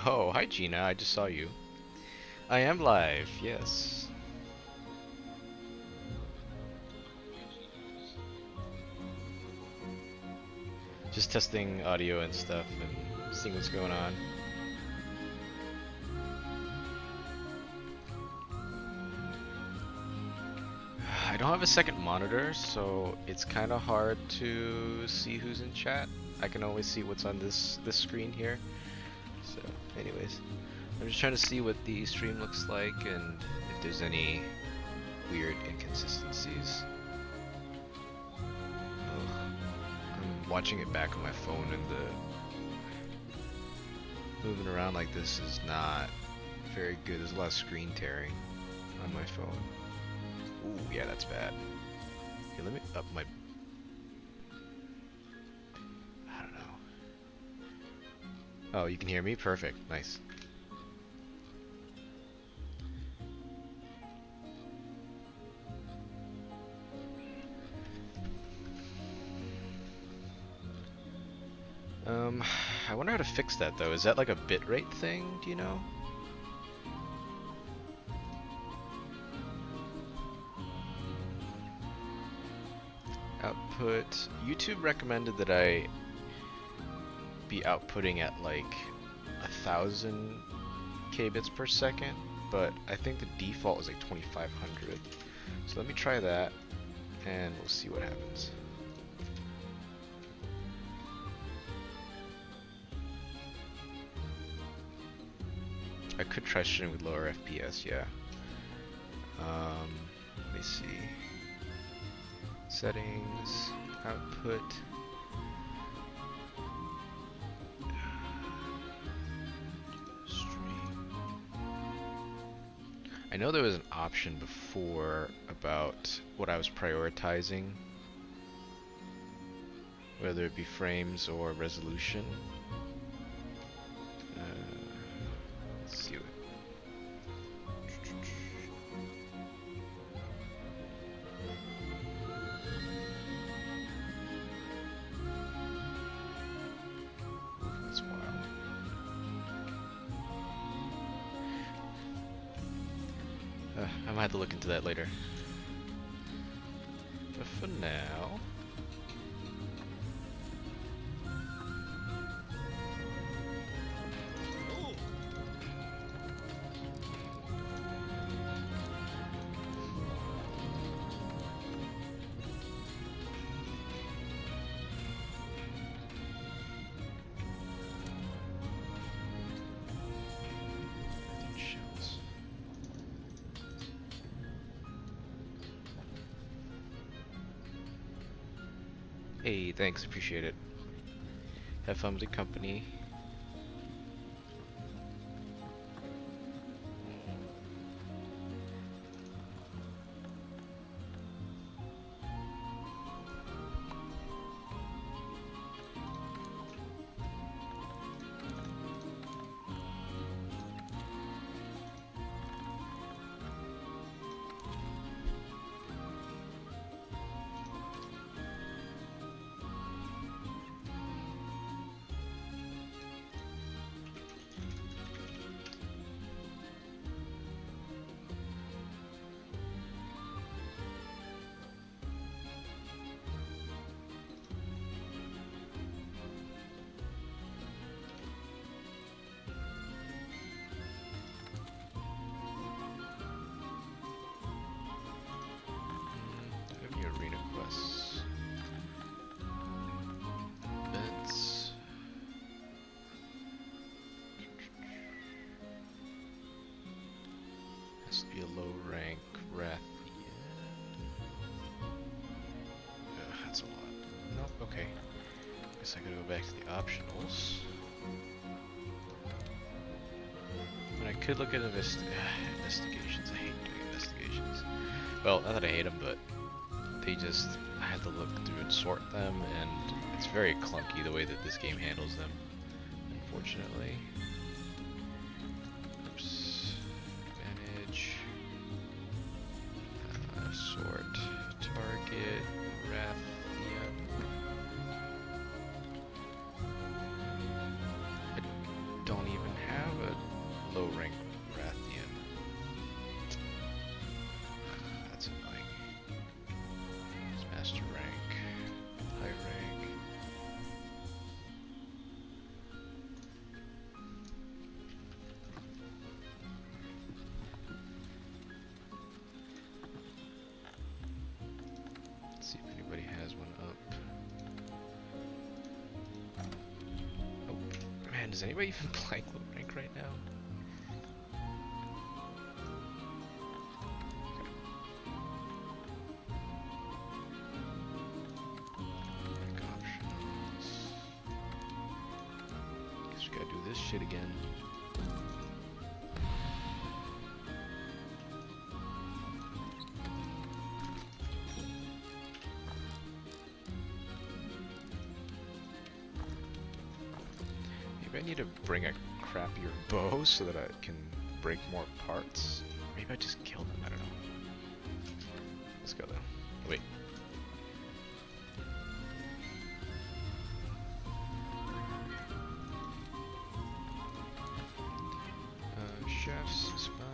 Oh, hi Gina, I just saw you. I am live, yes. Just testing audio and stuff and seeing what's going on. I don't have a second monitor, so it's kind of hard to see who's in chat. I can only see what's on this screen here. So, anyways, I'm just trying to see what the stream looks like and if there's any weird inconsistencies. Ugh. I'm watching it back on my phone, and the moving around like this is not very good. There's a lot of screen tearing on my phone. Ooh, yeah, that's bad. Okay, let me up my... I don't know. Oh, you can hear me? Perfect. Nice. I wonder how to fix that though. Is that like a bitrate thing? Do you know? Output. YouTube recommended that I be outputting at like 1,000 kbits per second, but I think the default is like 2,500. So let me try that, and we'll see what happens. I could try shooting with lower FPS, yeah. Let me see. Settings, output. Stream. I know there was an option before about what I was prioritizing, whether it be frames or resolution. Let's see what. That's wild. I might have to look into that later. But for now. Hey, thanks, appreciate it. Have fun with the company. Arena quests. Events. Has to be a low rank Wrath. That's a lot. Nope, okay. Guess I gotta go back to the optionals. And I could look at investigations. I hate doing investigations. Well, not that I hate them, but they just, I had to look through and sort them, and it's very clunky the way that this game handles them, unfortunately. Oops. Manage. Sort. Target. Rathian. I don't even have Does anybody even play low rank right now? Guess we gotta do this shit again. Maybe I need to bring a crappier bow so that I can break more parts. Maybe I just kill them, I don't know. Let's go though. Wait. Chef's is fine.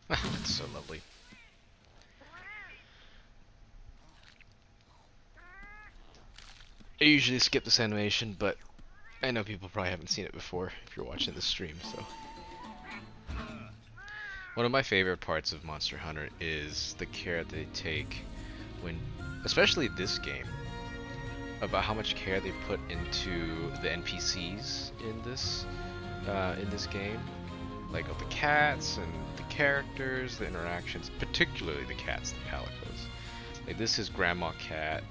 That's so lovely. I usually skip this animation, but I know people probably haven't seen it before if you're watching this stream, so. One of my favorite parts of Monster Hunter is the care they take when, especially this game, about how much care they put into the NPCs in this game. Like the cats and the characters, the interactions, particularly the cats, the calicos. Like this is Grandma Cat.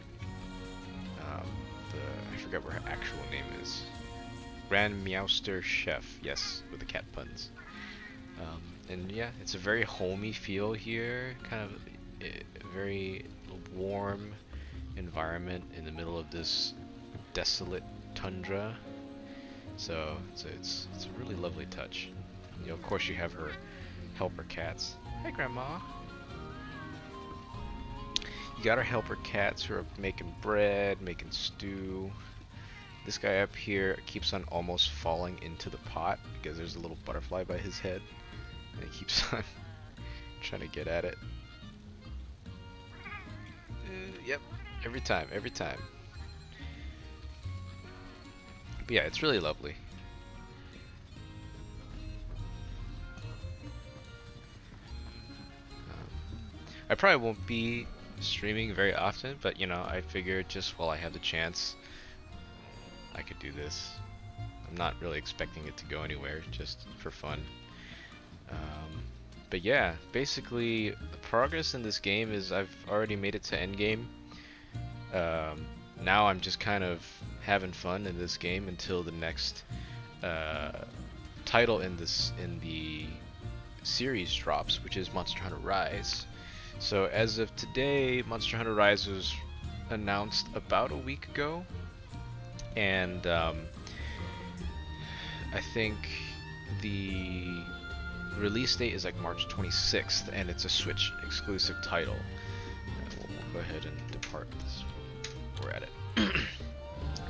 I forget what her actual name is. Grand Meowster Chef, yes, with the cat puns. And yeah, it's a very homey feel here, kind of a very warm environment in the middle of this desolate tundra. So it's a really lovely touch. You know, of course you have her helper cats. Hi, Grandma. You got her helper cats who are making bread, making stew. This guy up here keeps on almost falling into the pot because there's a little butterfly by his head. And he keeps on trying to get at it. Yep, every time. But yeah, it's really lovely. I probably won't be streaming very often, but you know, I figured just while I have the chance, I could do this. I'm not really expecting it to go anywhere, just for fun. But yeah, basically, the progress in this game is I've already made it to endgame. Now I'm just kind of having fun in this game until the next title in the series drops, which is Monster Hunter Rise. So as of today, Monster Hunter Rise was announced about a week ago, and I think the release date is like March 26th, and it's a Switch exclusive title. We'll go ahead and depart this. We're at it.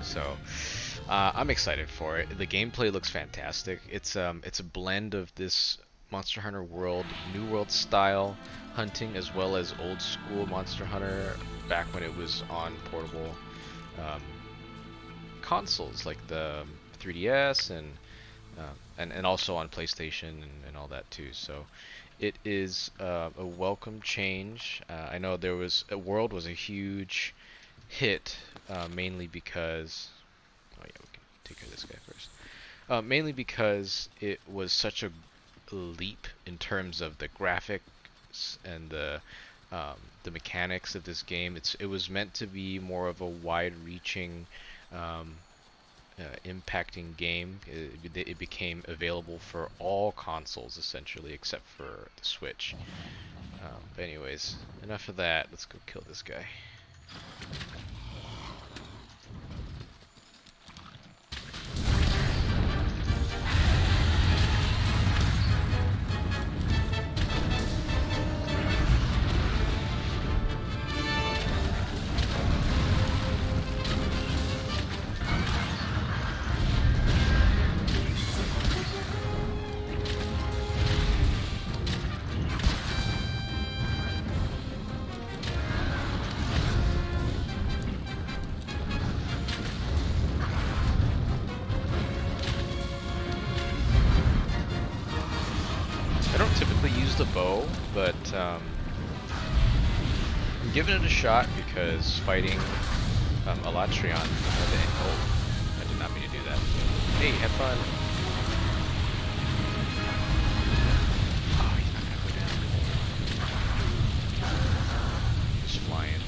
So I'm excited for it. The gameplay looks fantastic. It's a blend of this Monster Hunter World, New World style hunting, as well as old school Monster Hunter back when it was on portable consoles like the 3DS and also on PlayStation and all that too. So it is a welcome change. I know World was a huge hit, mainly because we can take care of this guy first. Mainly because it was such a leap in terms of the graphics and the mechanics of this game. It was meant to be more of a wide-reaching, impacting game. It became available for all consoles essentially, except for the Switch. But anyways, enough of that. Let's go kill this guy. a bow, but I'm giving it a shot because fighting Alatrion. Oh, I did not mean to do that. Hey, have fun. Oh, he's not gonna go down. He's flying.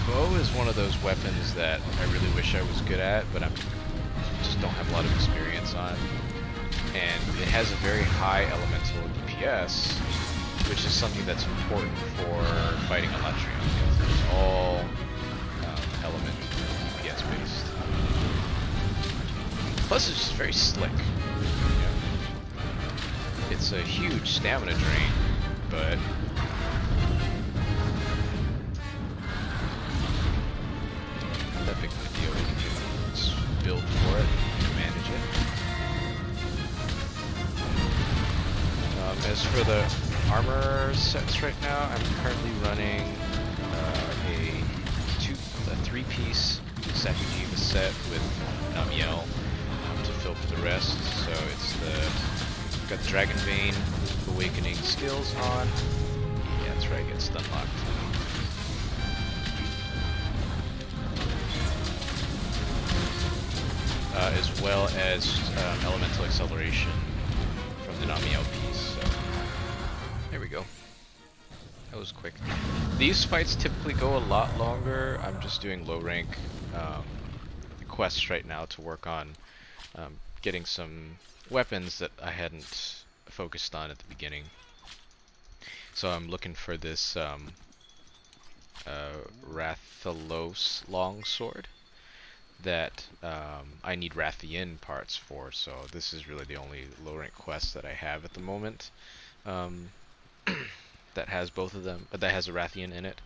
Bow is one of those weapons that I really wish I was good at, but I just don't have a lot of experience on. And it has a very high elemental DPS, which is something that's important for fighting Alatrion. It's all element DPS based. Plus, it's just very slick. Yeah. It's a huge stamina drain, but not that big of a deal. You can just build for it and manage it. As for the armor sets right now, I'm currently running a 3-piece Sakujiva set with Namiel to fill for the rest. So it's got the Dragon Vein Awakening skills on. Yeah, that's right, get stun locked. As well as Elemental Acceleration from the Namiel piece. So there we go. That was quick. These fights typically go a lot longer. I'm just doing low rank quests right now to work on getting some weapons that I hadn't focused on at the beginning. So I'm looking for this Rathalos longsword that I need Rathian parts for, so this is really the only low rank quest that I have at the moment that has both of them, that has a Rathian in it.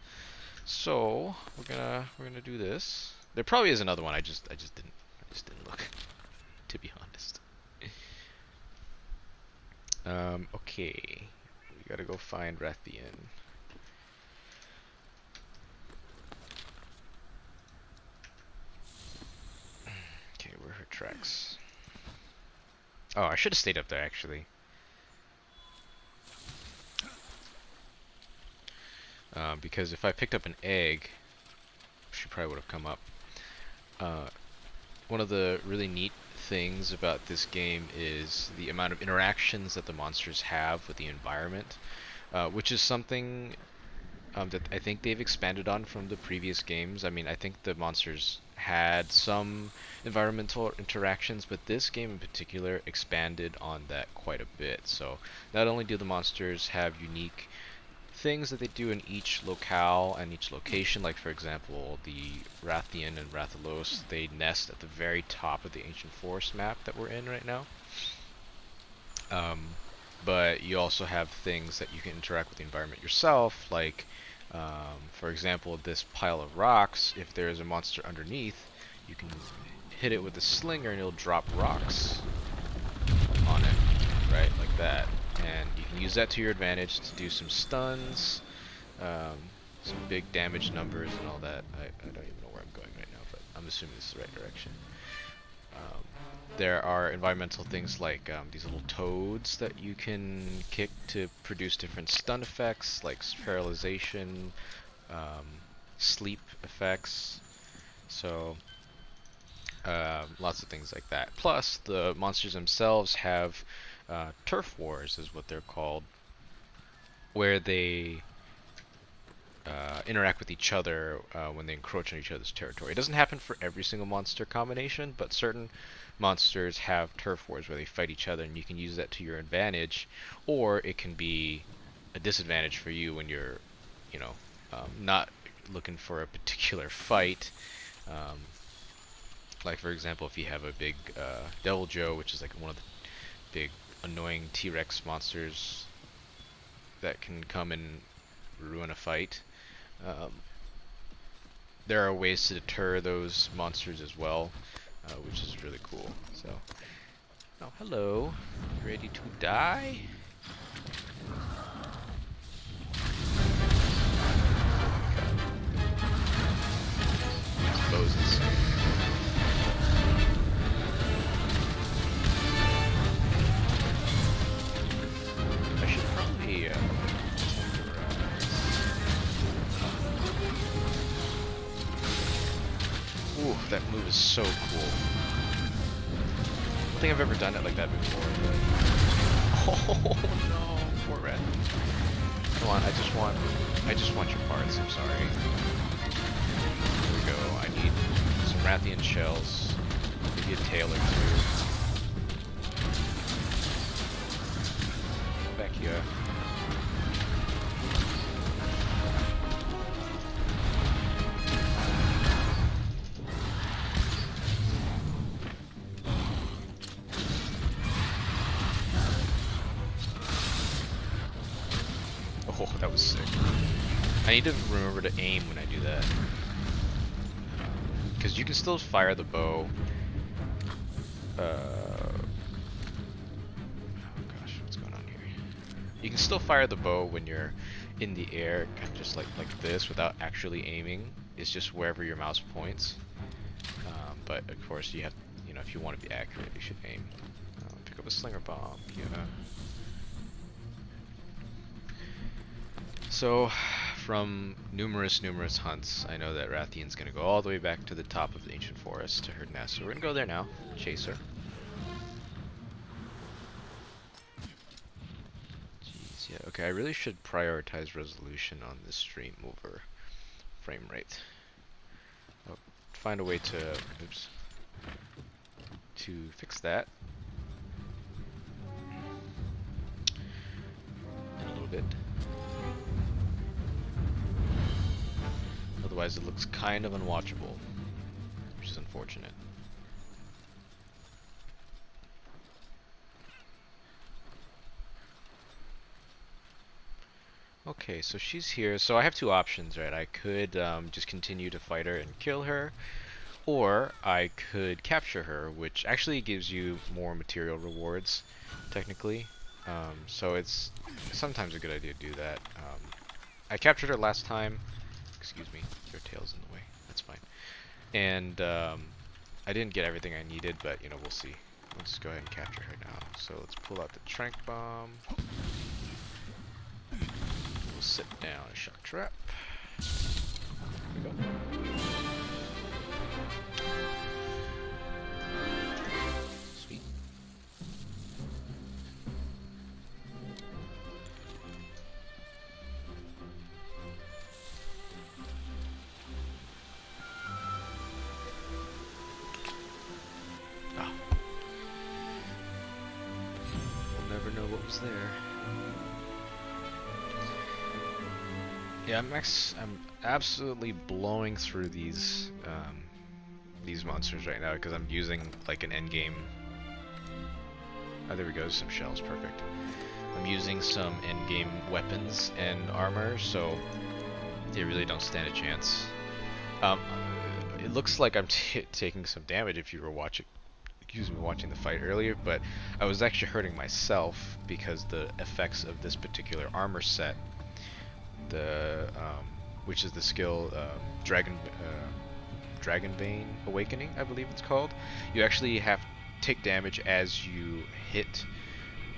So we're gonna do this. There probably is another one. I just didn't look, to be honest. Okay, we gotta go find Rathian. Okay, where are her tracks? Oh, I should have stayed up there actually. Because if I picked up an egg, she probably would have come up. One of the really neat things about this game is the amount of interactions that the monsters have with the environment, which is something that I think they've expanded on from the previous games. I mean, I think the monsters had some environmental interactions, but this game in particular expanded on that quite a bit. So not only do the monsters have unique things that they do in each locale and each location, like for example the Rathian and Rathalos, they nest at the very top of the ancient forest map that we're in right now. But you also have things that you can interact with the environment yourself, like for example this pile of rocks. If there is a monster underneath, you can hit it with a slinger and it'll drop rocks on it, right, like that. And you can use that to your advantage to do some stuns, some big damage numbers and all that. I don't even know where I'm going right now, but I'm assuming this is the right direction. There are environmental things like these little toads that you can kick to produce different stun effects, like paralyzation, sleep effects. So lots of things like that. Plus, the monsters themselves have turf wars, is what they're called, where they interact with each other when they encroach on each other's territory. It doesn't happen for every single monster combination, but certain monsters have turf wars where they fight each other, and you can use that to your advantage, or it can be a disadvantage for you when you're, you know, not looking for a particular fight. Like for example, if you have a big Devil Joe, which is like one of the big annoying T-Rex monsters that can come and ruin a fight. There are ways to deter those monsters as well, which is really cool. So, oh hello, you ready to die? This bow's insane. was so cool. I don't think I've ever done it like that before, but... Oh no, poor red. Come on, I just want your parts, I'm sorry. Here we go, I need some Rathian shells, maybe a tail or two. Back here. Oh, that was sick. I need to remember to aim when I do that. Because you can still fire the bow. Oh gosh, what's going on here? You can still fire the bow when you're in the air, kind of just like this, without actually aiming. It's just wherever your mouse points. But of course, you have, you know, if you want to be accurate, you should aim. Pick up a slinger bomb. Yeah. So, from numerous hunts, I know that Rathian's gonna go all the way back to the top of the ancient forest to her nest. So we're gonna go there now, chase her. Jeez, yeah, okay, I really should prioritize resolution on this stream over frame rate. I'll find a way to, oops, to fix that in a little bit. Otherwise it looks kind of unwatchable, which is unfortunate. Okay, so she's here. So I have two options, right? I could just continue to fight her and kill her, or I could capture her, which actually gives you more material rewards, technically. So it's sometimes a good idea to do that. I captured her last time. Excuse me, your tail's in the way. That's fine. And I didn't get everything I needed, but you know, we'll see. Let's just go ahead and capture her now. So let's pull out the trank bomb. We'll sit down a shock trap. There we go. Sweet. What was there? Yeah, I'm absolutely blowing through these monsters right now because I'm using like an endgame. Oh, there we go. Some shells, perfect. I'm using some endgame weapons and armor, so they really don't stand a chance. It looks like I'm taking some damage if you were watching the fight earlier, but I was actually hurting myself because the effects of this particular armor set, which is the skill Dragon Vein Awakening, I believe it's called. You actually have to take damage as you hit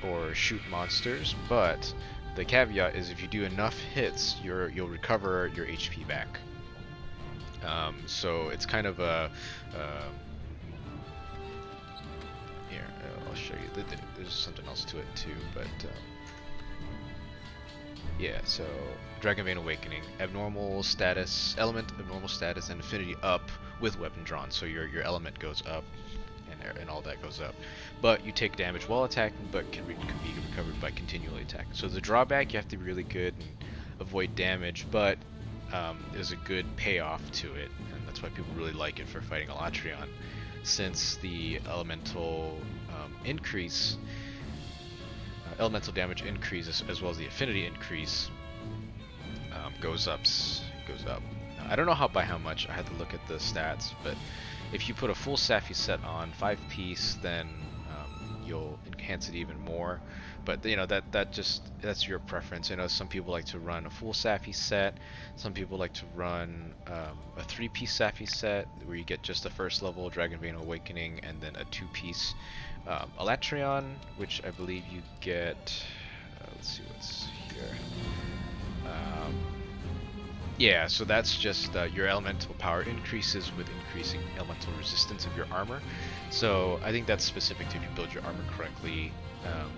or shoot monsters, but the caveat is if you do enough hits, you'll recover your HP back. So it's kind of a I'll show you. There's something else to it too, but yeah. So Dragon Vein Awakening, abnormal status, element abnormal status, and affinity up with weapon drawn. So your element goes up, and all that goes up. But you take damage while attacking, but can be recovered by continually attacking. So the drawback, you have to be really good and avoid damage, but there's a good payoff to it, and that's why people really like it for fighting Alatreon, since the elemental elemental damage increase as well as the affinity increase goes up. I don't know by how much. I had to look at the stats, but if you put a full Saphi set on 5-piece, then you'll enhance it even more. But you know that's your preference. You know, some people like to run a full Saphi set. Some people like to run a 3-piece Saphi set where you get just the first level Dragon Vein Awakening and then a 2-piece Alatreon, which I believe you get. Let's see what's here. Yeah, so that's just your elemental power increases with increasing elemental resistance of your armor. So I think that's specific to if you build your armor correctly, um,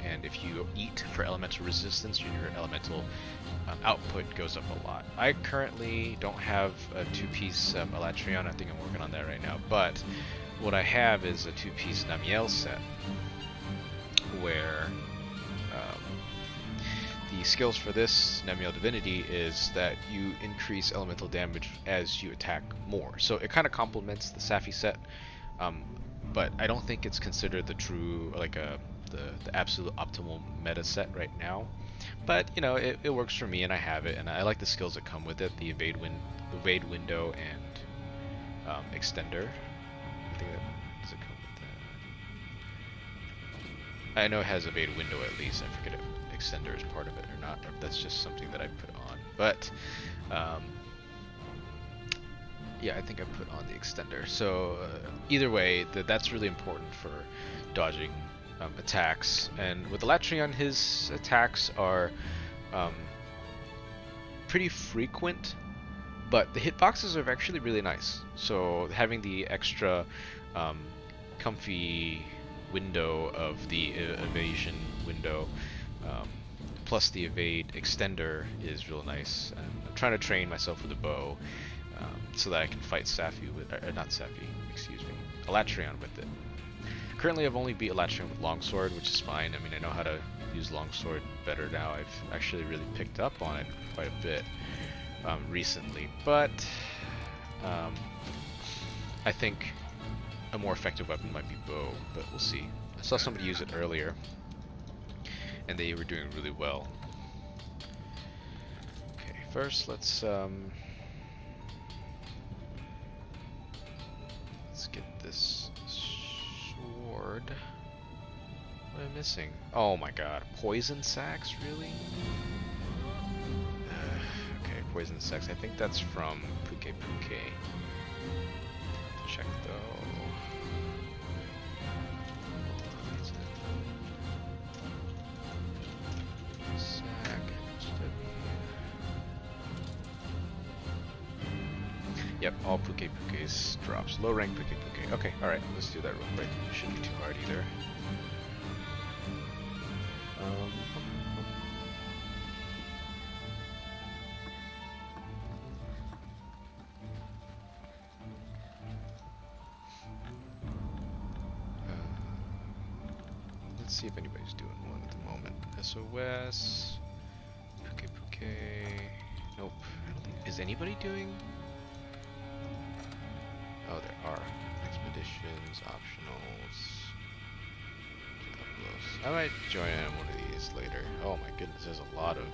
and if you eat for elemental resistance, your elemental output goes up a lot. I currently don't have a two-piece Elatrion. I think I'm working on that right now. But what I have is a two-piece Namiel set, where the skills for this Namiel Divinity is that you increase elemental damage as you attack more. So it kind of complements the Safi set, um, but I don't think it's considered the true, like the absolute optimal meta set right now. But you know, it works for me, and I have it, and I like the skills that come with it: the evade window, and extender. I think that does it come with that. I know it has evade window at least. I forget if extender is part of it or not. Or if that's just something that I put on. But yeah, I think I put on the extender. So either way, that's really important for dodging attacks. And with Elatrion, his attacks are pretty frequent, but the hitboxes are actually really nice. So having the extra comfy window of the evasion window, plus the evade extender is real nice. And I'm trying to train myself with a bow, so that I can fight Safi with, not Safi, excuse me, Elatrion with it. Currently I've only beat Elatrion with Longsword, which is fine. I mean, I know how to use Longsword better now. I've actually really picked up on it quite a bit recently, but I think a more effective weapon might be bow, but we'll see. I saw somebody use it earlier, and they were doing really well. Okay, first let's get this sword. What am I missing? Oh my god, poison sacks, really? Okay, poison sacks. I think that's from Puke Puke. Check though. Yep, all Puke Puke's drops. Low rank Puke Puke. Okay, alright, let's do that real quick. Shouldn't be too hard either. Let's see if anybody's doing one at the moment. SOS. Puke Puke. Nope. I don't think. Is anybody doing? Oh, there are. Expeditions, optionals. I might join in one of these later. Oh my goodness, there's a lot of...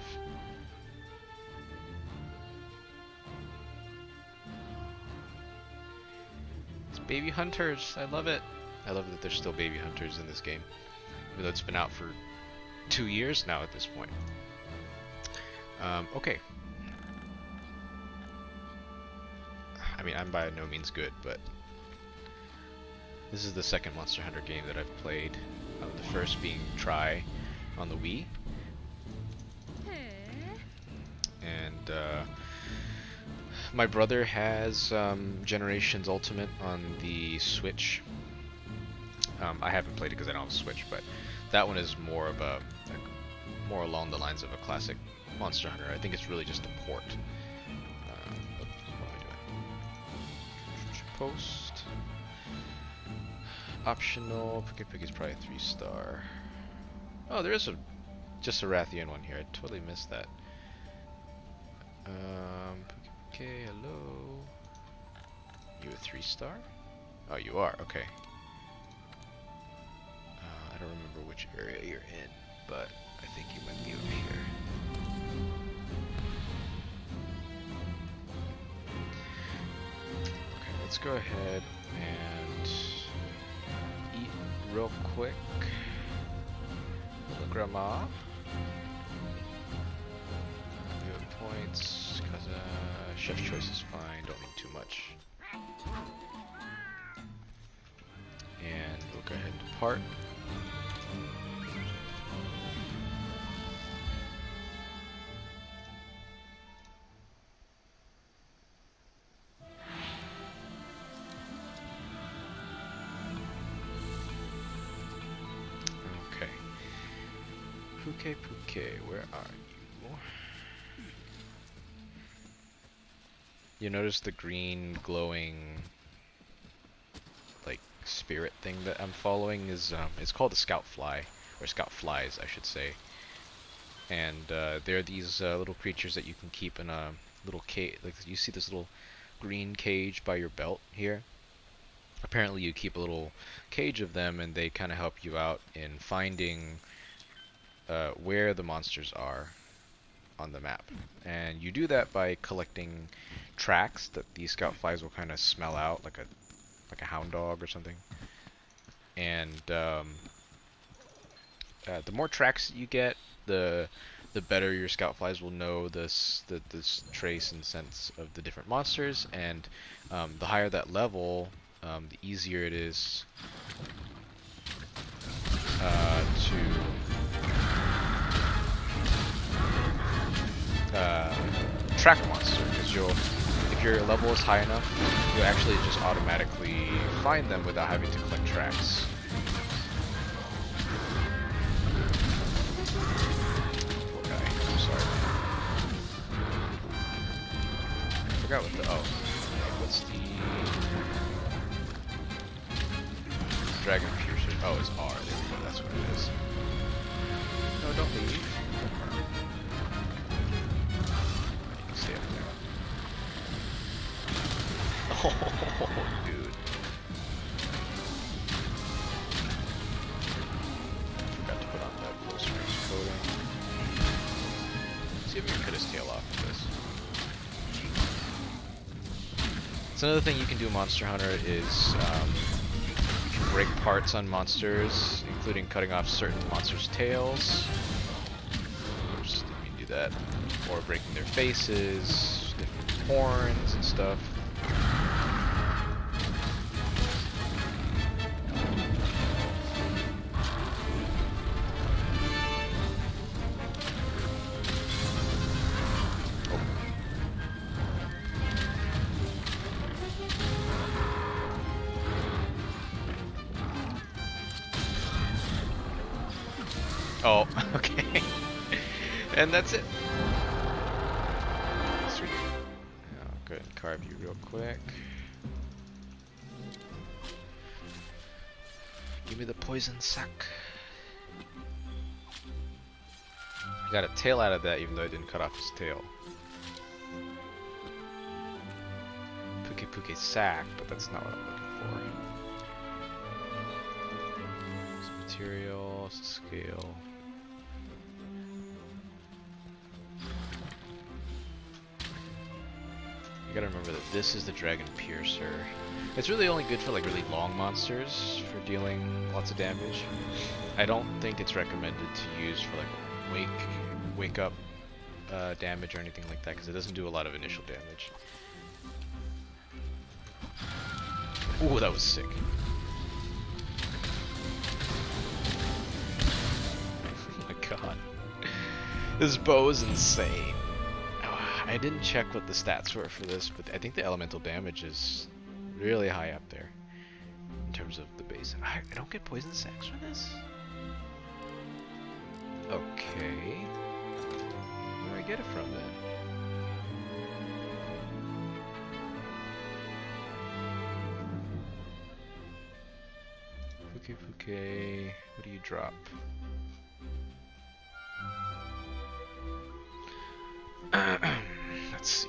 It's baby hunters. I love it. I love that there's still baby hunters in this game. Even though it's been out for 2 years now at this point. Okay. I mean, I'm by no means good, but this is the second Monster Hunter game that I've played. The first being Try on the Wii. And my brother has Generations Ultimate on the Switch. I haven't played it because I don't have a Switch, but that one is more of a, more along the lines of a classic Monster Hunter. I think it's really just a port. What am I doing? Post. Optional. Puke Puke is probably 3-star. Oh, there is just a Rathian one here. I totally missed that. Puke Puke, hello. You a 3-star? Oh, you are. Okay. I don't remember which area you're in, but I think you might be over here. Okay, let's go ahead and eat real quick. Hello, Grandma. Good points, because chef's choice is fine, don't need too much. And we'll go ahead and depart. Puke Puke, where are you? You notice the green glowing like spirit thing that I'm following is it's called a scout fly, or scout flies I should say. And they're these little creatures that you can keep in a little cage. Like you see this little green cage by your belt here. Apparently you keep a little cage of them and they kind of help you out in finding where the monsters are on the map. And you do that by collecting tracks that these scout flies will kind of smell out, like a hound dog or something. And the more tracks that you get, the better your scout flies will know this trace and sense of the different monsters, and the higher that level, the easier it is to track a monster, because if your level is high enough, you'll actually just automatically find them without having to collect tracks. Poor guy, I'm sorry. I forgot what what's the Dragon Piercer? Oh, it's R. There we go. That's what it is. No, don't leave. You can stay up there. Oh, dude. Forgot to put on that close range coating. See if we can cut his tail off with this. So another thing you can do, Monster Hunter, is you can break parts on monsters, including cutting off certain monsters' tails. Oops, didn't mean to do that. Or breaking their faces, different horns and stuff. Oh, okay. And that's it. Sweet. I'll go ahead and carve you real quick. Give me the poison sack. I got a tail out of that even though I didn't cut off his tail. Puke Puke sack, but that's not what I'm looking for. Some material, scale. You gotta remember that this is the Dragon Piercer. It's really only good for like really long monsters for dealing lots of damage. I don't think it's recommended to use for like wake up damage or anything like that, because it doesn't do a lot of initial damage. Ooh, that was sick. Oh my god. This bow is insane. I didn't check what the stats were for this, but I think the elemental damage is really high up there in terms of the base. I don't get poison sacks for this? Okay. Where do I get it from then? Puke Puke, what do you drop? Let's see.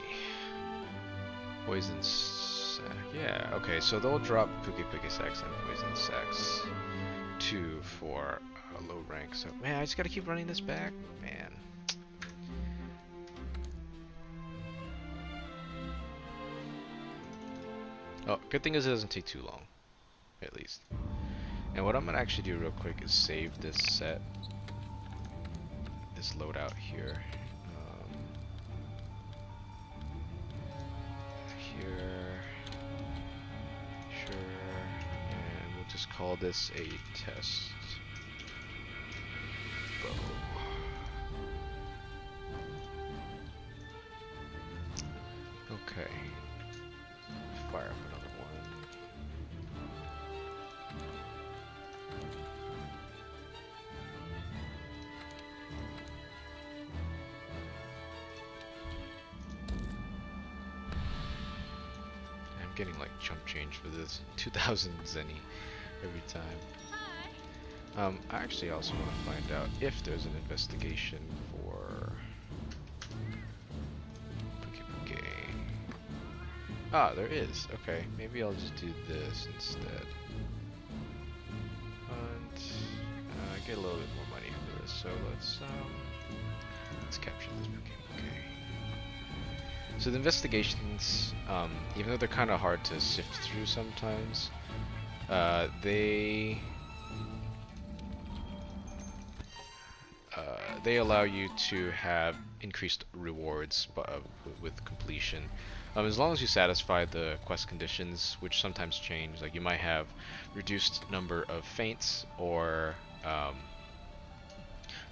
Poison sack. Yeah, okay, so they'll drop Puke Puke sacks and poison sacks 2 for a low rank. So, man, I just gotta keep running this back? Man. Oh, good thing is it doesn't take too long. At least. And what I'm gonna actually do real quick is save this set. This loadout here. Sure, and we'll just call this a test bow. Okay, fire up another one. getting like chump change for this 2,000 zenny every time. I actually also want to find out if there's an investigation for Puke. Ah, there is. Okay, maybe I'll just do this instead. And get a little bit more money for this. So let's capture this Puke. So the investigations, even though they're kind of hard to sift through sometimes, they allow you to have increased rewards with completion. As long as you satisfy the quest conditions, which sometimes change, like you might have reduced number of feints, or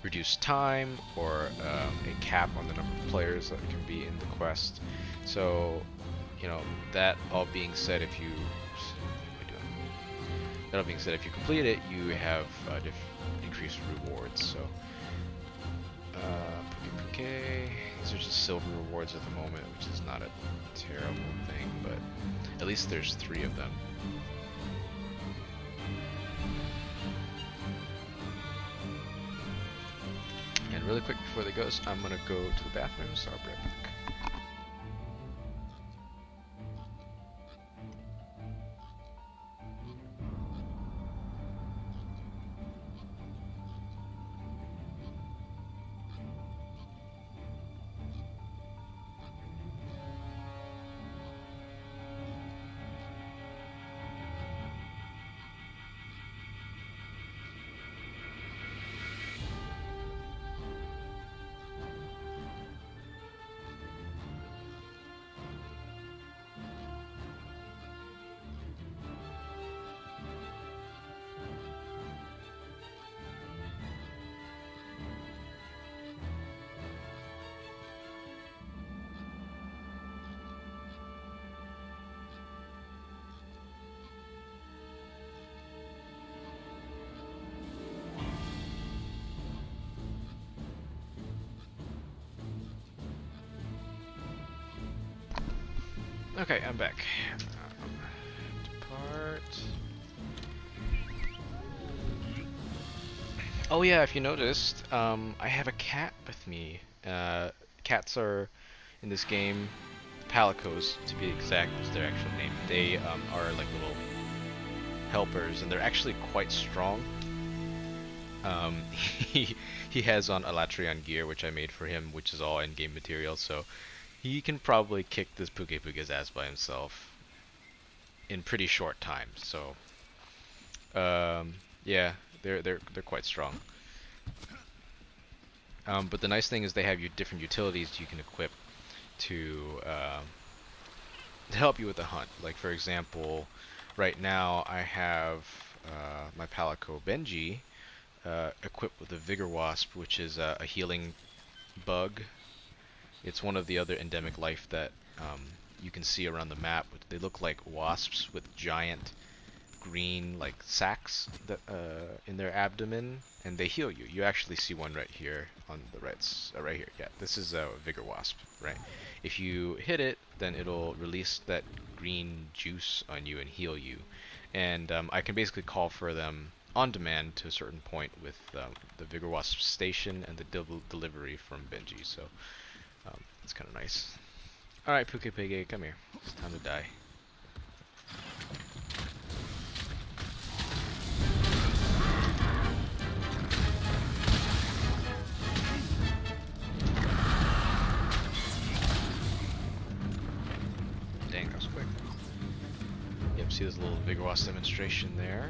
reduced time, or a cap on the number of players that can be in the quest. So, you know, that all being said, if you complete it, you have increased rewards. So, these are just silver rewards at the moment, which is not a terrible thing, but at least there's 3 of them. And really quick before they go, I'm gonna go to the bathroom, so I'll be right back. Okay, I'm back. Depart. Oh yeah, if you noticed, I have a cat with me. Cats are, in this game, palicos to be exact, is their actual name. They are like little helpers, and they're actually quite strong. He has on Elatrion gear, which I made for him, which is all in-game material, so he can probably kick this Puke's ass by himself in pretty short time. So, yeah, they're quite strong. But the nice thing is they have different utilities you can equip to help you with the hunt. Like for example, right now I have my Palico Benji equipped with a Vigor Wasp, which is a healing bug. It's one of the other endemic life that you can see around the map. They look like wasps with giant green like sacs that in their abdomen, and they heal you. You actually see one right here on the right here. Yeah, this is a Vigor Wasp, right? If you hit it, then it'll release that green juice on you and heal you. And I can basically call for them on demand to a certain point with the Vigor Wasp station and the delivery from Benji. So it's kind of nice. Alright, Pukepege, come here. It's time to die. Dang, that was quick. Yep, see this little Vigor Wasp demonstration there.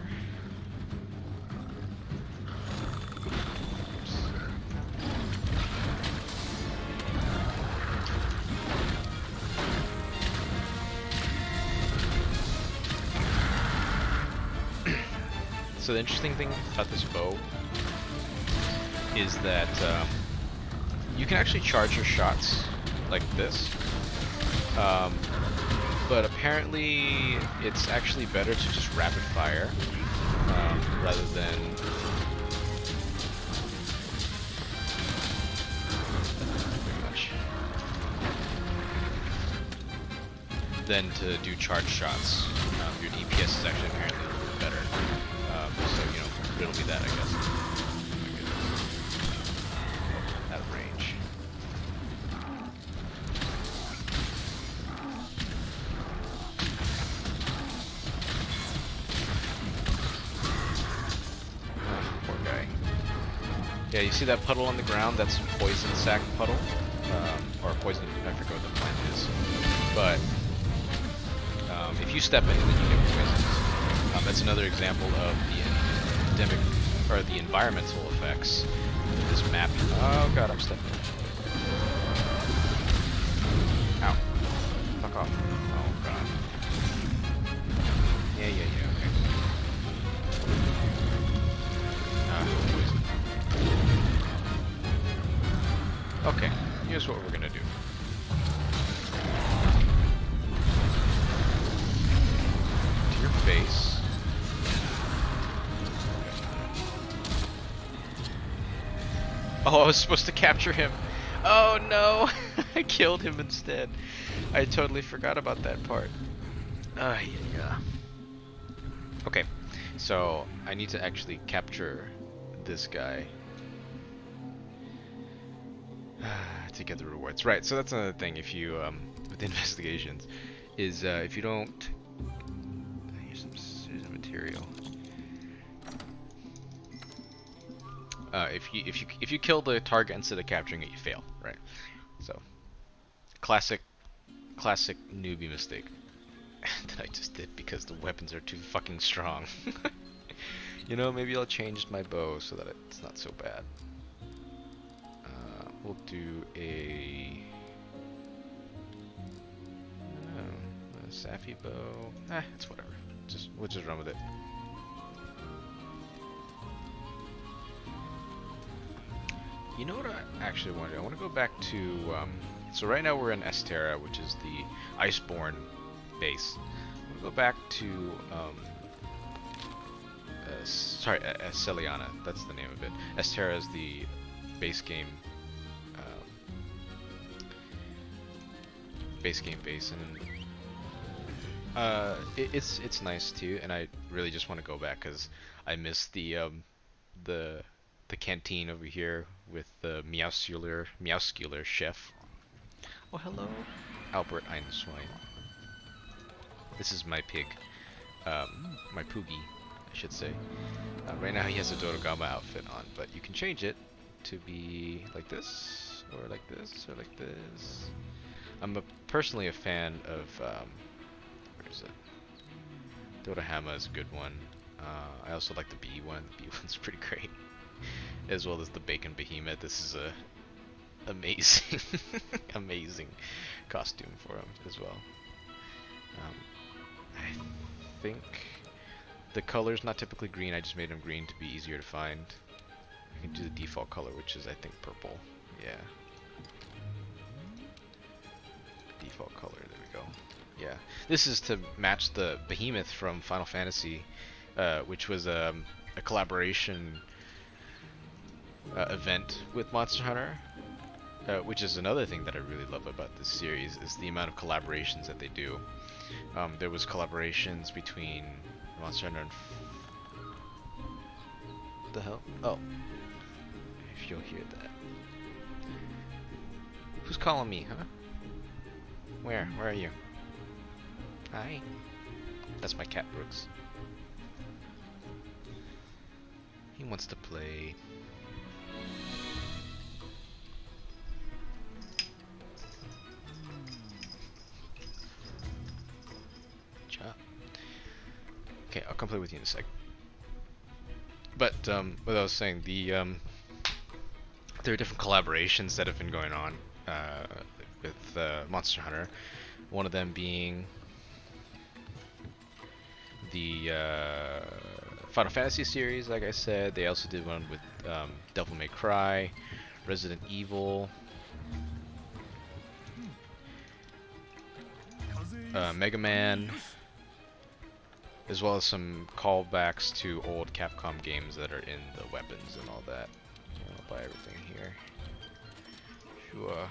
So the interesting thing about this bow is that you can actually charge your shots like this, but apparently it's actually better to just rapid fire rather than than to do charge shots. Your DPS is actually apparently a little bit better. So, you know, it'll be that, I guess. Oh my goodness. Oh, out of range. Oh, poor guy. Yeah, you see that puddle on the ground? That's poison sac puddle. Or poison, I forget what the plant is. But if you step in it, then you get poisoned. That's another example of the endemic, or the environmental effects of this map. Oh god, I'm stepping in. Ow. Fuck off. Oh god. Yeah, okay. Poison. Okay, here's what we're gonna do. To your face. Oh, I was supposed to capture him. Oh no! I killed him instead. I totally forgot about that part. Yeah. Okay, so I need to actually capture this guy to get the rewards. Right, so that's another thing. If you with investigations, is if you don't here's some material. If you kill the target instead of capturing it, you fail, right? So, classic newbie mistake that I just did because the weapons are too fucking strong. You know, maybe I'll change my bow so that it's not so bad. We'll do a Safi bow. It's whatever. We'll just run with it. You know what I actually want to do? I want to go back to, so right now we're in Estera, which is the Iceborne base. I want to go back to, Celiana, that's the name of it. Estera is the base game, base, and it's nice too, and I really just want to go back because I miss the canteen over here with the Meowscular chef. Oh, hello, Albert Einstein. This is my pig, my Poogie, I should say. Right now he has a Dodogama outfit on, but you can change it to be like this, or like this, or like this. I'm personally a fan of, where is it? Dodogama is a good one. I also like the bee one. The bee one's pretty great. As well as the Bacon Behemoth. This is a amazing, amazing costume for him as well. I think the color's not typically green. I just made them green to be easier to find. I can do the default color, which is I think purple. Yeah. Default color. There we go. Yeah. This is to match the Behemoth from Final Fantasy, which was a collaboration event with Monster Hunter, which is another thing that I really love about this series is the amount of collaborations that they do. There was collaborations between Monster Hunter and what the hell? Oh, if you'll hear that. Who's calling me, huh? Where are you? Hi. That's my cat, Brooks. He wants to play. Okay, I'll come play with you in a sec. But what I was saying, there are different collaborations that have been going on with Monster Hunter. One of them being the Final Fantasy series, like I said. They also did one with Devil May Cry, Resident Evil, Mega Man, as well as some callbacks to old Capcom games that are in the weapons and all that. I'll buy everything here. Sure.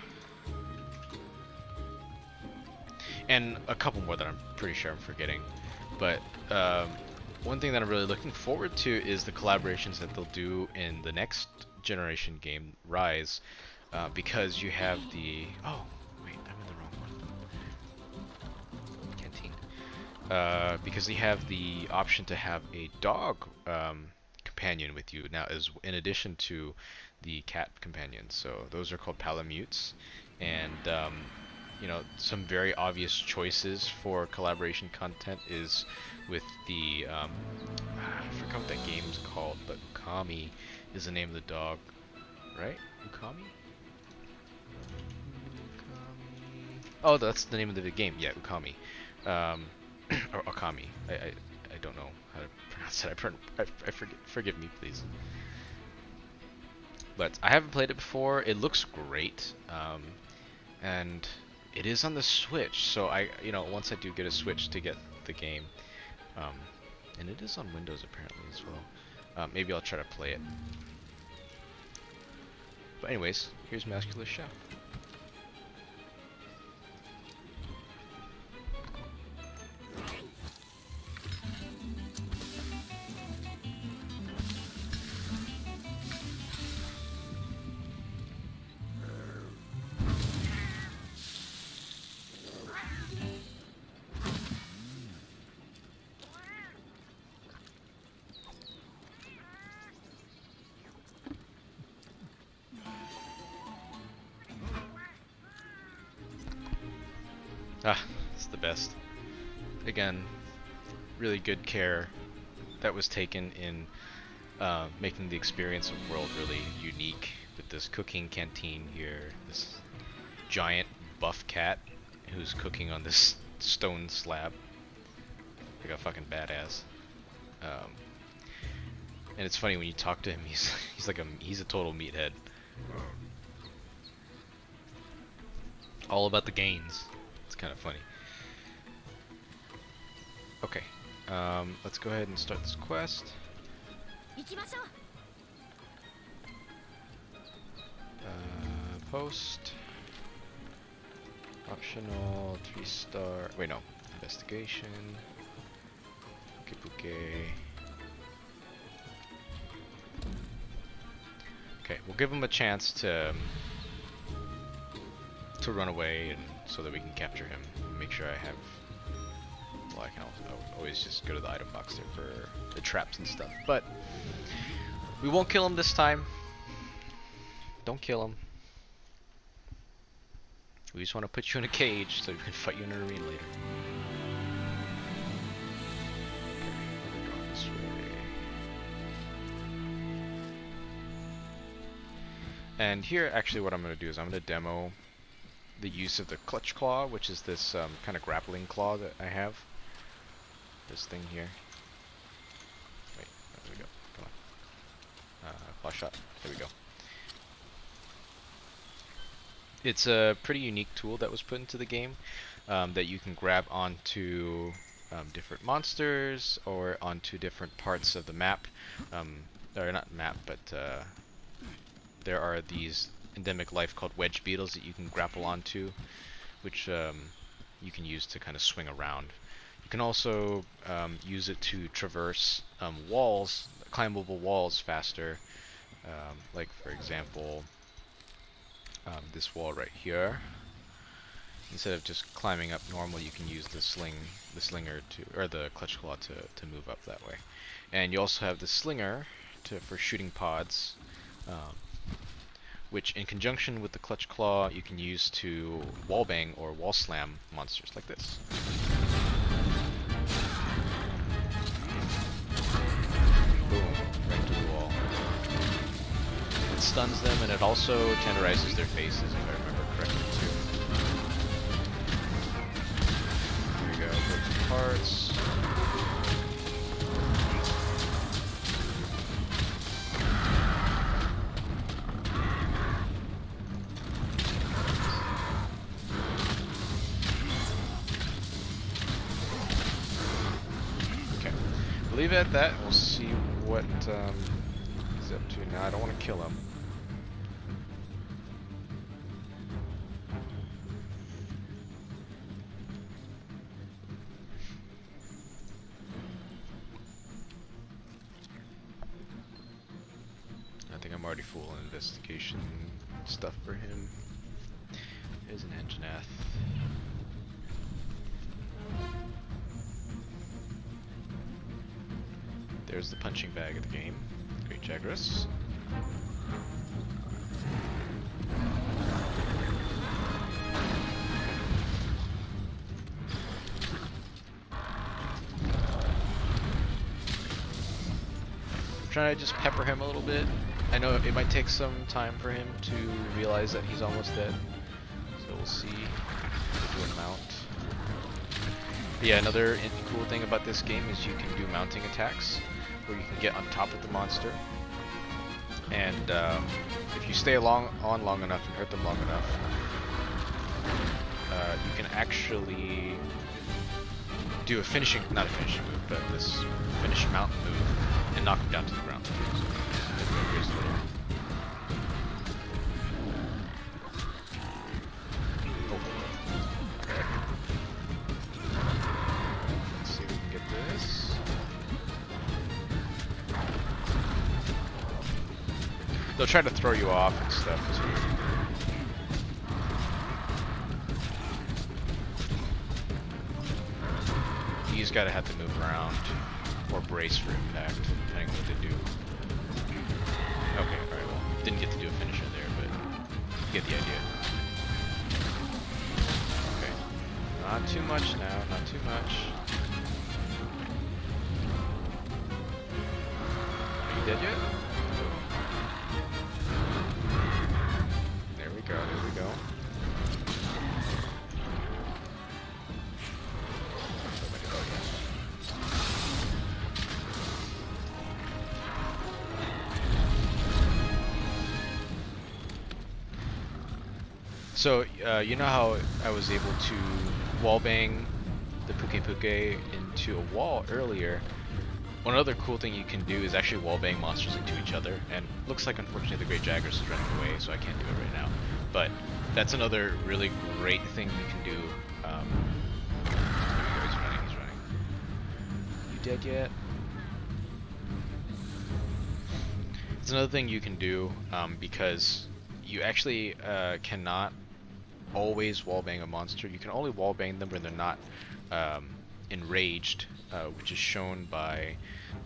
and a couple more that I'm pretty sure I'm forgetting. But one thing that I'm really looking forward to is the collaborations that they'll do in the next generation game, Rise, because you have the... Oh, wait, I'm in the wrong one. Canteen. Because you have the option to have a dog companion with you now, as in addition to the cat companion. So those are called Palamutes, and you know, some very obvious choices for collaboration content is with the I forgot what that game's called, but Ukami is the name of the dog, right? Ukami? Ukami. Oh, that's the name of the game. Yeah, Ukami. Or Okami. I don't know how to pronounce it. I forget. Forgive me, please. But I haven't played it before. It looks great, and it is on the Switch. So you know, once I do get a Switch to get the game, and it is on Windows apparently as well. Maybe I'll try to play it. But anyways, here's Muscular Chef. Ah, it's the best. Again, really good care that was taken in making the experience of World really unique with this cooking canteen here. This giant buff cat who's cooking on this stone slab. Like a fucking badass. And it's funny when you talk to him, he's a total meathead. All about the gains. It's kind of funny. Okay, let's go ahead and start this quest. Post. Optional 3-star. Wait, no. Investigation. Puke. Okay, we'll give him a chance to run away, and so that we can capture him. Make sure I have. Well, I can always just go to the item box there for the traps and stuff. But we won't kill him this time. Don't kill him. We just want to put you in a cage so we can fight you in an arena later. Okay, we're going this way. And here, actually, what I'm going to do is I'm going to demo the use of the clutch claw, which is this kind of grappling claw that I have. This thing here. Wait, there we go. Come on. Claw shot. There we go. It's a pretty unique tool that was put into the game that you can grab onto different monsters or onto different parts of the map. Or not map, but there are these endemic life called wedge beetles that you can grapple onto, which you can use to kind of swing around. You can also use it to traverse walls, climbable walls faster. Like for example, this wall right here. Instead of just climbing up normal, you can use the slinger or the clutch claw to move up that way. And you also have the slinger for shooting pods, which in conjunction with the clutch claw you can use to wallbang or wall slam monsters like this. Boom, right to the wall. It stuns them, and it also tenderizes their faces, if I remember correctly too. Here we go, go to parts. Leave it at that. We'll see what he's up to now. I don't want to kill him. already full on investigation stuff for him. There's an Anjanath. There's the punching bag of the game. Great Jagras. Trying to just pepper him a little bit. I know it might take some time for him to realize that he's almost dead. So we'll see. We'll do a mount. But yeah, another cool thing about this game is you can do mounting attacks where you can get on top of the monster. And if you stay on long enough and hurt them long enough, you can actually do a finishing, not a finishing move, but this finish mount move and knock him down to the ground. So, okay. Let's see if we can get this. They'll try to throw you off and stuff too. He's gotta have to move around or brace for impact, depending on what they do. Okay, alright, well, didn't get to do a finisher there, but you get the idea. Okay, not too much now, not too much. Are you dead yet? There we go, there we go. So, you know how I was able to wallbang the Puke into a wall earlier? One other cool thing you can do is actually wallbang monsters into each other, and looks like unfortunately the Great Jagras is running away, so I can't do it right now. But that's another really great thing you can do. He's running. You dead yet? It's another thing you can do, because you actually cannot always wallbang a monster. You can only wallbang them when they're not enraged, which is shown by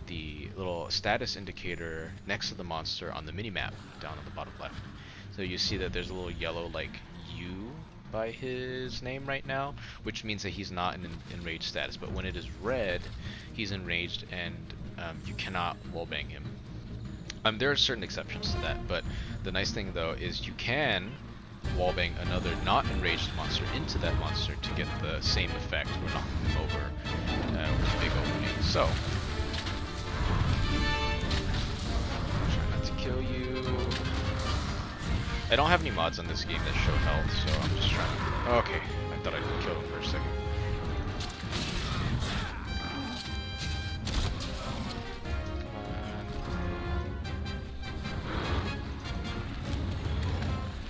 the little status indicator next to the monster on the minimap down on the bottom left. So you see that there's a little yellow like U by his name right now, which means that he's not in enraged status. But when it is red, he's enraged and you cannot wallbang him. There are certain exceptions to that, but the nice thing though is you can wallbang another not enraged monster into that monster to get the same effect or knock them over with a big opening. So, try not to kill you. I don't have any mods on this game that show health, so I'm just trying to... Okay, I thought I killed him for a second.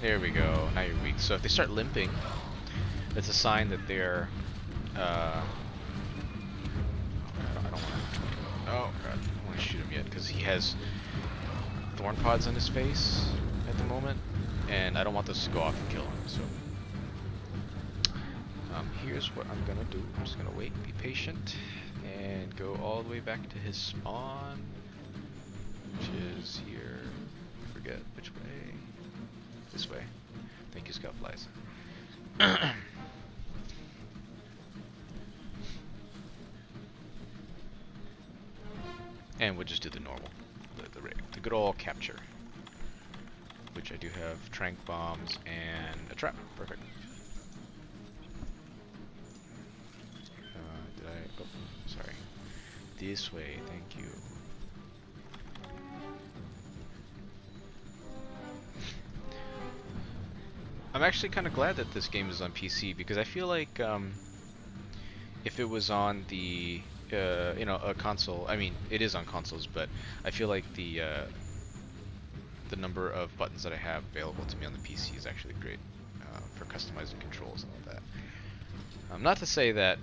There we go, now you're weak. So if they start limping, that's a sign that they're, I don't want to, oh god, I don't want to shoot him yet, because he has thorn pods on his face at the moment, and I don't want those to go off and kill him, so. Here's what I'm gonna do. I'm just gonna wait, be patient, and go all the way back to his spawn, which is here, forget which way. This way. Thank you, Scoutflies. And we'll just do the normal, the good old capture, which I do have tranq bombs and a trap. Perfect. Did I? Oh, sorry. This way. Thank you. I'm actually kind of glad that this game is on PC, because I feel like if it was on the a console, I mean it is on consoles, but I feel like the number of buttons that I have available to me on the PC is actually great for customizing controls and all that. Not to say that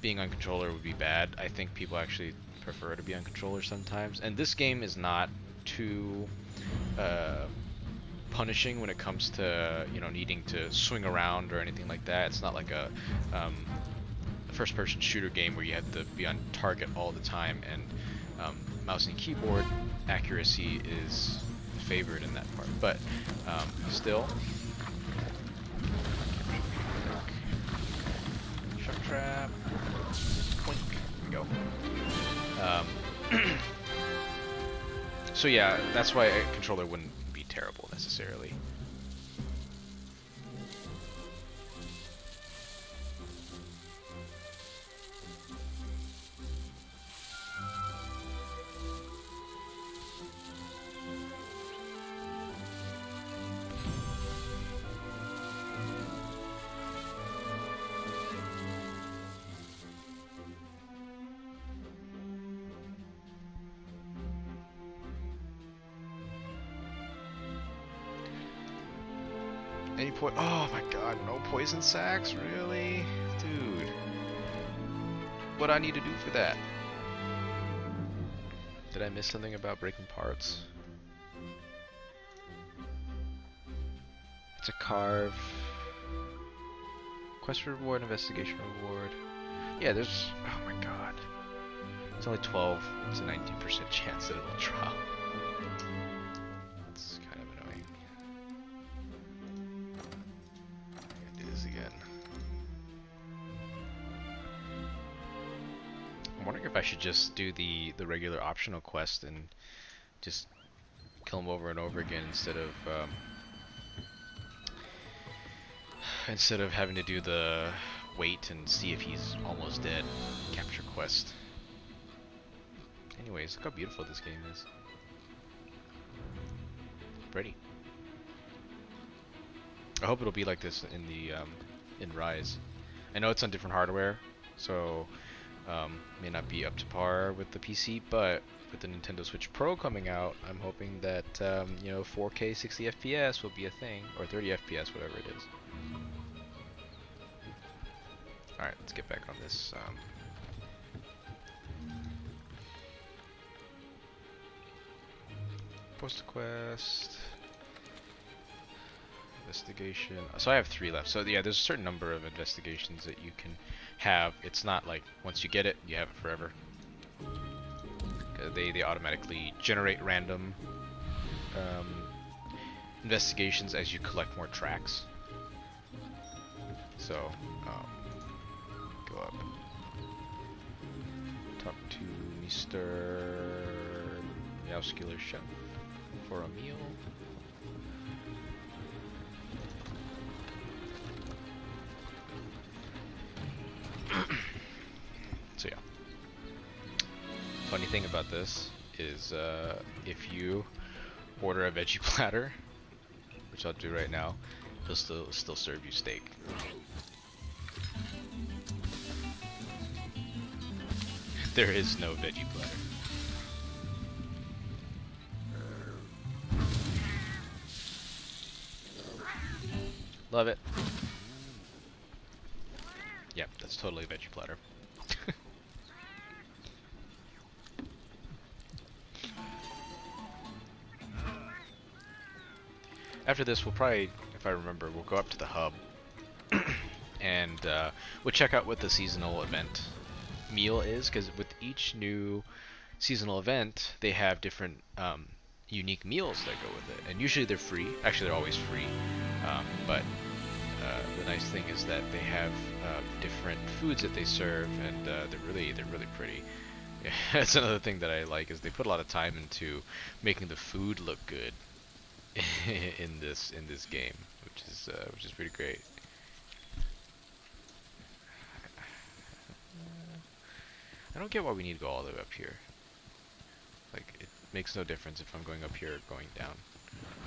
being on controller would be bad. I think people actually prefer to be on controller sometimes, and this game is not too punishing when it comes to, you know, needing to swing around or anything like that. It's not like a first-person shooter game where you have to be on target all the time, and mouse and keyboard accuracy is favored in that part. But still, shock trap, boink, there we go. So yeah, that's why a controller wouldn't be terrible necessarily. Any oh my god, no poison sacks? Really? Dude. What do I need to do for that? Did I miss something about breaking parts? It's a carve. Quest reward, investigation reward. Yeah, there's... oh my god. It's only 12. It's a 19% chance that it'll drop. It's kind of annoying. I gotta do this again. I'm wondering if I should just do the regular optional quest and just kill him over and over again instead of having to do the wait and see if he's almost dead capture quest. Anyways, look how beautiful this game is. Pretty. I hope it'll be like this in the in Rise. I know it's on different hardware, so may not be up to par with the PC, but with the Nintendo Switch Pro coming out, I'm hoping that you know, 4K 60 FPS will be a thing, or 30 FPS, whatever it is. Alright, let's get back on this. Post quest, investigation. So I have 3 left. So yeah, there's a certain number of investigations that you can have. It's not like once you get it, you have it forever. They automatically generate random investigations as you collect more tracks. So go up, talk to Mr. Muscular Chef for a meal. So yeah, funny thing about this is if you order a veggie platter, which I'll do right now, he'll still serve you steak. There is no veggie platter. Love it. Yep, that's totally a veggie platter. After this, we'll probably, if I remember, we'll go up to the hub and we'll check out what the seasonal event meal is, because with each new seasonal event, they have different unique meals that go with it, and usually they're free. Actually, they're always free, but the nice thing is that they have different foods that they serve, and they're really pretty. Yeah, that's another thing that I like, is they put a lot of time into making the food look good in this game, which is pretty great. I don't get why we need to go all the way up here. Like, it makes no difference if I'm going up here or going down.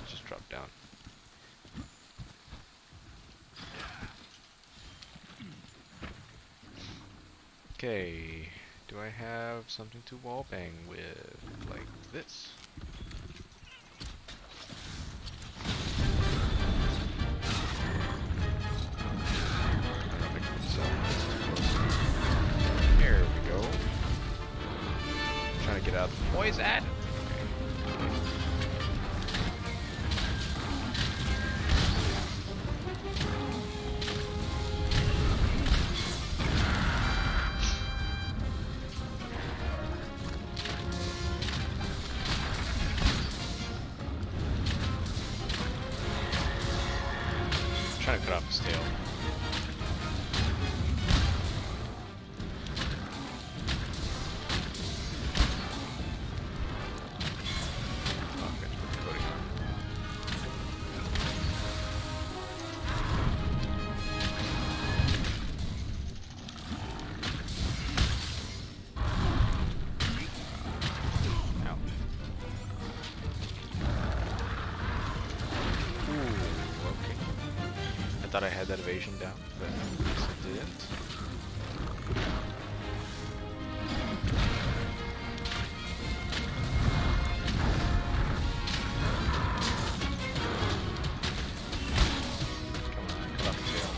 Just drop down. Okay, do I have something to wallbang with, like this? Here we go. Trying to get out the poison. Okay. trying to cut off his tail. Thought I had that evasion down, but I guess I didn't. Come on, cut off the tail.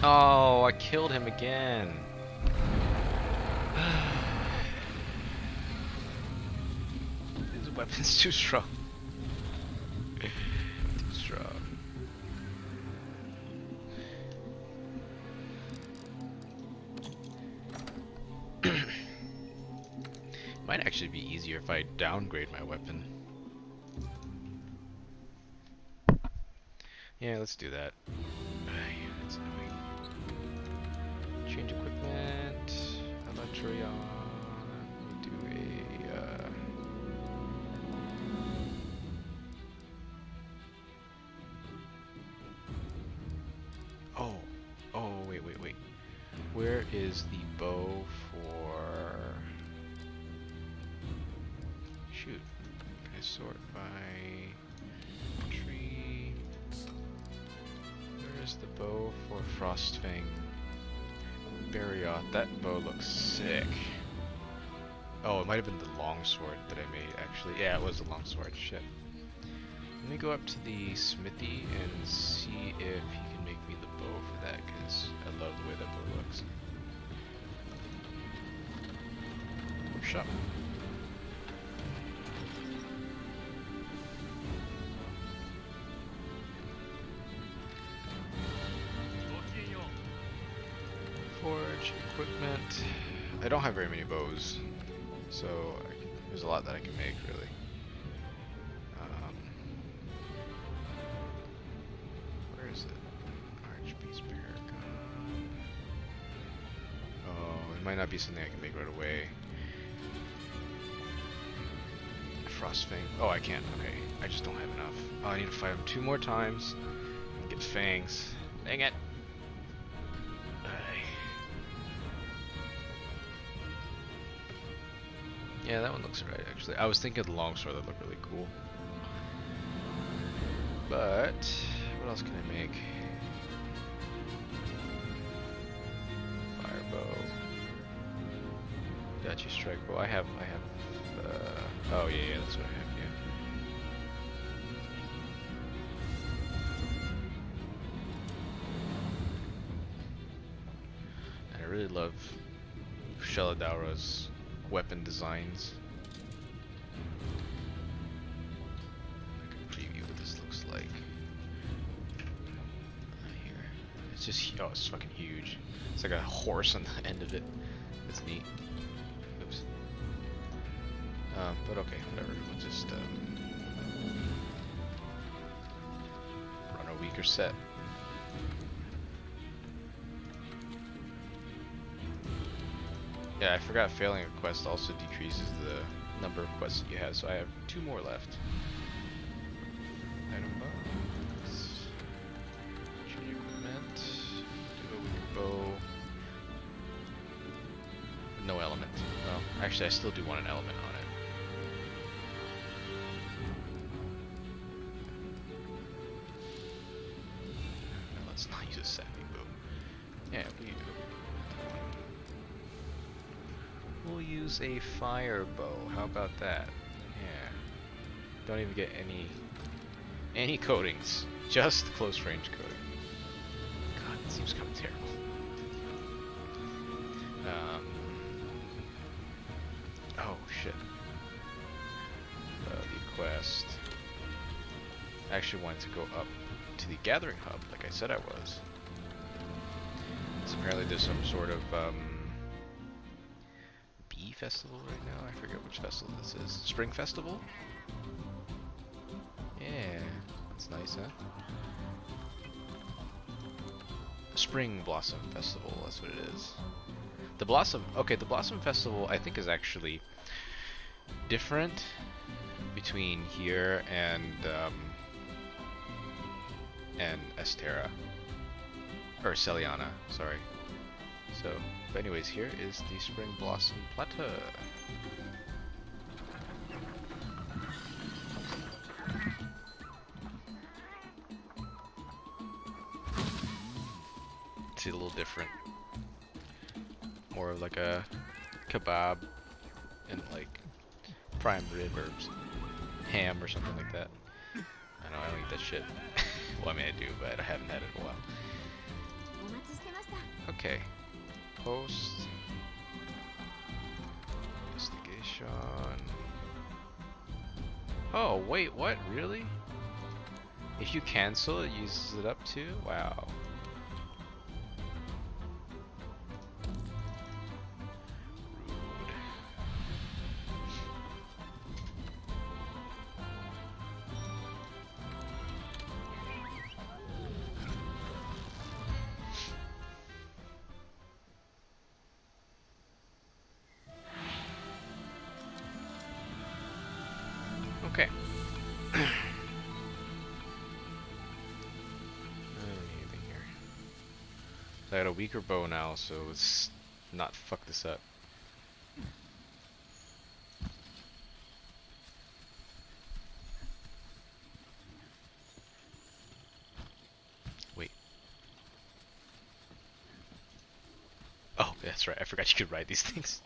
Oh, I killed him again. His weapon's too strong. Too strong. Might actually be easier if I downgrade my weapon. Yeah, let's do that. That's annoying. Change equipment. Electrion. Do a. Oh, wait. Where is the bow for? Shoot. Can I sort by tree? Where is the bow for Frostfang? Barrioth. That bow looks sick. Oh, it might have been the longsword that I made, actually. Yeah, it was the longsword. Shit. Let me go up to the smithy and see if he can make me the bow for that, because I love the way that bow looks. Workshop. Forge, equipment. I don't have very many bows, so there's a lot that I can make, really. Where is it? Archbeast Paragon. Oh, it might not be something I can make right away. Frostfang. Oh, I can't. Okay, I just don't have enough. Oh, I need to fight him 2 more times and get fangs. Dang it. Yeah, that one looks right, actually. I was thinking of the longsword, that looked really cool. But what else can I make? Firebow. Dachi strike bow. I have oh yeah, that's what I have, yeah. And I really love Sheladaura's weapon designs. I can preview what this looks like. Here. It's just, oh, it's fucking huge. It's like a horse on the end of it. That's neat. Oops. But okay, whatever. We'll just run a weaker set. Yeah, I forgot failing a quest also decreases the number of quests that you have, so I have 2 more left. Item box. Change equipment. Do a weaker bow. No element. Well, actually I still do want an element on it. No, let's not use a sappy bow. Yeah, we'll use a fire bow. How about that? Yeah. Don't even get any coatings. Just close range coating. God, it seems kind of terrible. Um, oh shit. The quest. I actually wanted to go up to the gathering hub, like I said I was. So apparently there's some sort of bee festival right now. I forget which festival this is. Spring festival? Yeah, that's nice, huh? Spring Blossom Festival, that's what it is. The Blossom Festival I think is actually different between here and Estera. Or Celiana, sorry. So, but anyways, here is the Spring Blossom Plateau. It's a little different. More of like a kebab and like prime rib or ham or something like that. I know I don't eat that shit. Well, I mean I do, but I haven't had it in a while. Okay. Post. Investigation. Oh, wait, what? Really? If you cancel, it uses it up too? Wow. Okay. Anything here? So I got a weaker bow now, so let's not fuck this up. Wait. Oh, that's right. I forgot you could ride these things.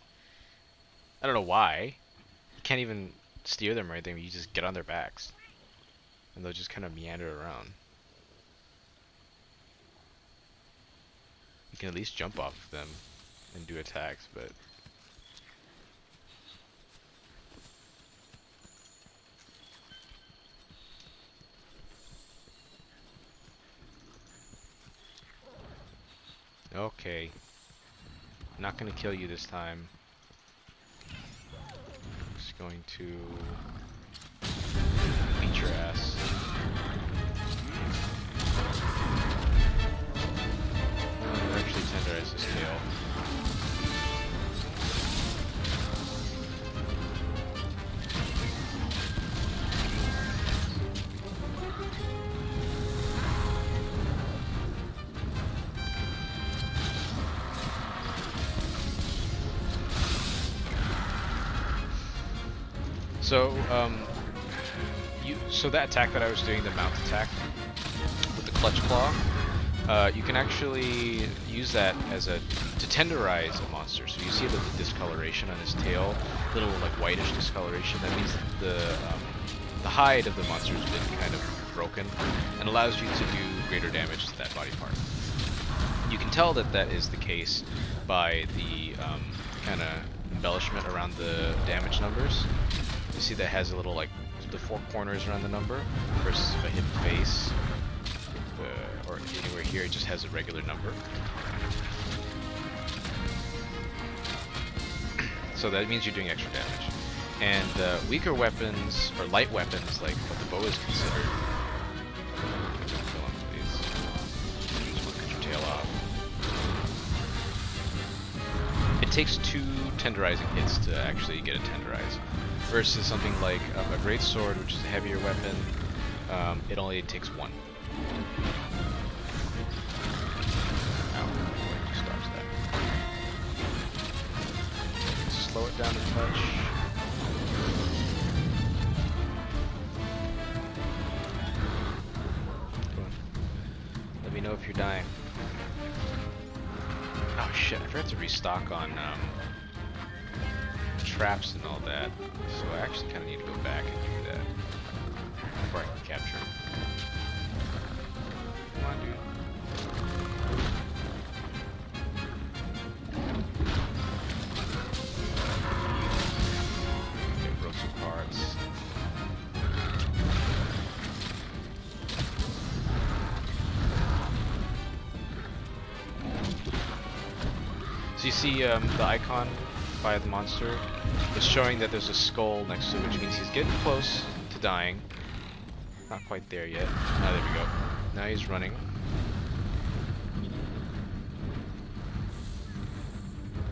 I don't know why. You can't even steer them or anything. You just get on their backs. And they'll just kind of meander around. You can at least jump off of them and do attacks, but... Okay. Not gonna kill you this time. Just going to beat your ass. Actually tenderize his tail. So, so that attack that I was doing, the mount attack with the clutch claw, you can actually use that as to tenderize a monster. So you see the discoloration on his tail, little like whitish discoloration. That means the hide of the monster has been kind of broken and allows you to do greater damage to that body part. You can tell that that is the case by the kind of embellishment around the damage numbers. You see that has a little like the four corners around the number versus if I hit the face or anywhere here, it just has a regular number. So that means you're doing extra damage. And weaker weapons or light weapons, like what the bow is considered. Don't kill him, please. You just want to cut your tail off. It takes 2 tenderizing hits to actually get a tenderize. Versus something like a great sword, which is a heavier weapon, it only takes 1. Ow, just dodge that. Slow it down a touch. Come on. Let me know if you're dying. Oh shit, I forgot to restock on traps and all that, so I actually kind of need to go back and do that before I can capture him. Come on, dude. So you see the icon by the monster is showing that there's a skull next to it, which means he's getting close to dying. Not quite there yet. Ah, there we go. Now he's running.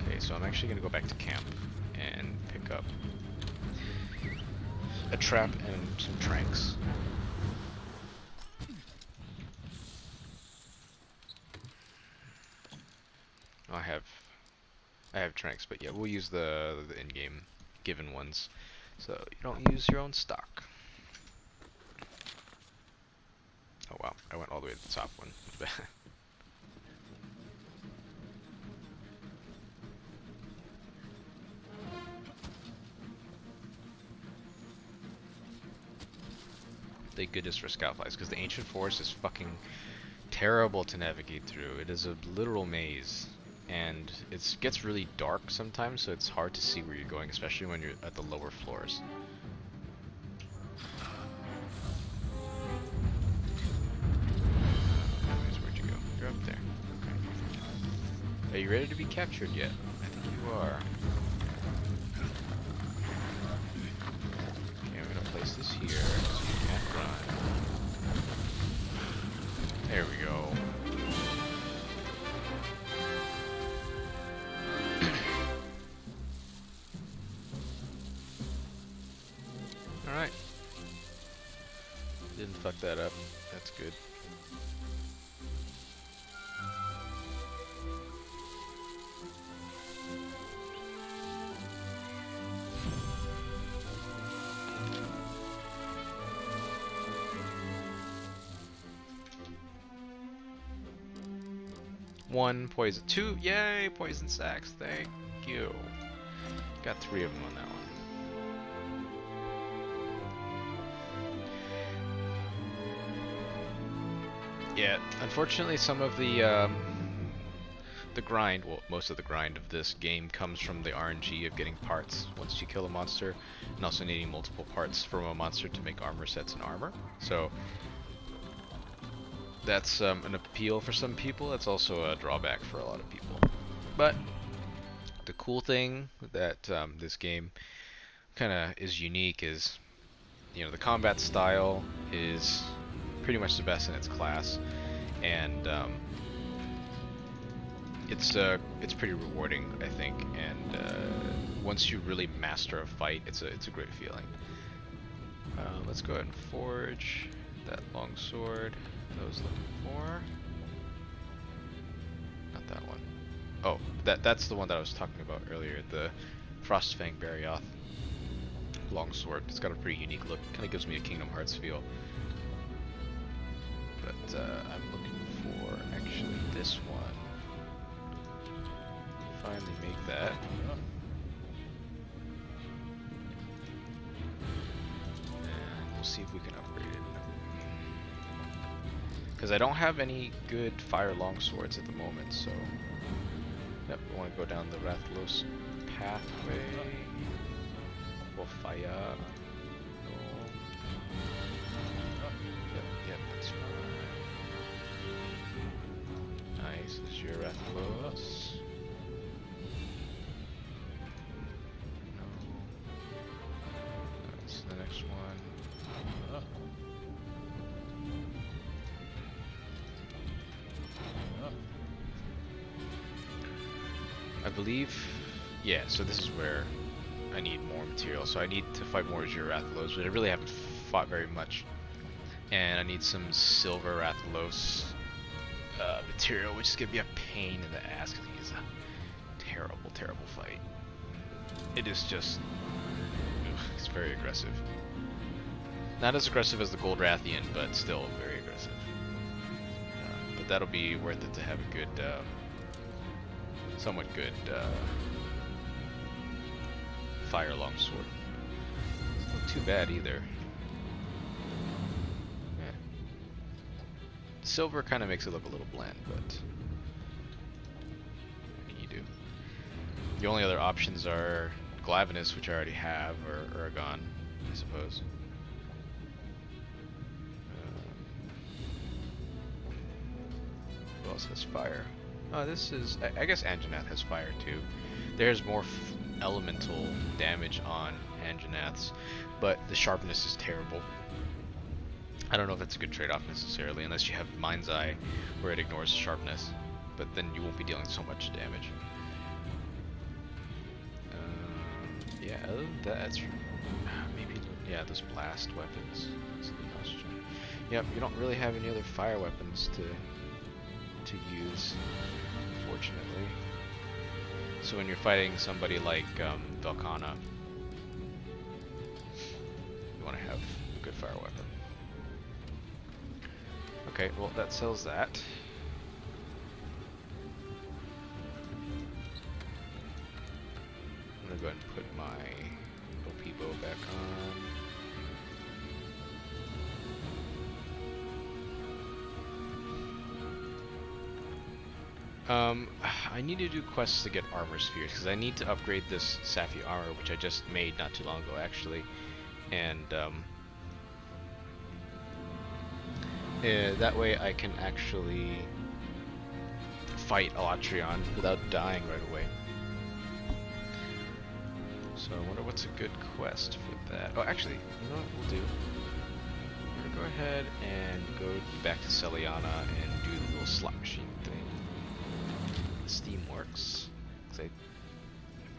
Okay, so I'm actually going to go back to camp and pick up a trap and some tranks. I have tranks, but yeah, we'll use the in-game given ones, so you don't use your own stock. Oh wow, I went all the way to the top one. Thank goodness for scoutflies, because the ancient forest is fucking terrible to navigate through. It is a literal maze, and it gets really dark sometimes, so it's hard to see where you're going, especially when you're at the lower floors. Anyways, where'd you go? You're up there. Okay. Are you ready to be captured yet? I think you are. Okay, I'm gonna place this here so you can't run. There we go. Alright. Didn't fuck that up. That's good. One poison. Two, yay! Poison sacks. Thank you. Got 3 of them on that one. Yeah, unfortunately, some of the grind, well, most of the grind of this game comes from the RNG of getting parts once you kill a monster, and also needing multiple parts from a monster to make armor sets and armor. So that's an appeal for some people. That's also a drawback for a lot of people. But the cool thing that this game kind of is unique is, you know, the combat style is pretty much the best in its class, and it's pretty rewarding, I think. And once you really master a fight, it's a great feeling. Let's go ahead and forge that long sword that I was looking for. Not that one. Oh, that's the one that I was talking about earlier, the Frostfang Barioth longsword. It's got a pretty unique look. Kind of gives me a Kingdom Hearts feel. But I'm looking for actually this one. Finally make that. And we'll see if we can upgrade it. Because I don't have any good fire longswords at the moment, so yep, I want to go down the Rathlos pathway. Well, fire. No. Yep, that's fine. Nice, this is your Rathlos. No. That's the next one. I believe, yeah, so this is where I need more material. So I need to fight more Rathalos, but I really haven't fought very much. And I need some silver Rathalos material, which is going to be a pain in the ass because he is a terrible, terrible fight. It is just, it's very aggressive. Not as aggressive as the Gold Rathian, but still very aggressive. But that'll be worth it to have a good, somewhat good fire longsword. It's not too bad either. Yeah. Silver kind of makes it look a little bland, but what can you do? The only other options are Glavenus, which I already have, or Aragon, I suppose. Who else has fire? Oh, this is. I guess Anjanath has fire too. There's more elemental damage on Anjanath's, but the sharpness is terrible. I don't know if it's a good trade-off necessarily, unless you have Mind's Eye, where it ignores sharpness, but then you won't be dealing so much damage. Yeah, other than that, it's maybe yeah, those blast weapons. That's the question. Yep, you don't really have any other fire weapons to use, unfortunately. So when you're fighting somebody like Velkhana, you want to have a good fire weapon. Okay, well that sells that. I'm gonna go ahead and put my OP bow back on. I need to do quests to get armor spheres because I need to upgrade this Sapphire armor, which I just made not too long ago actually, and that way I can actually fight Alatrion without dying right away. So I wonder what's a good quest for that. Oh, actually, you know what we'll do? We're gonna go ahead and go back to Celiana and do the little slot machine thing. Steamworks. If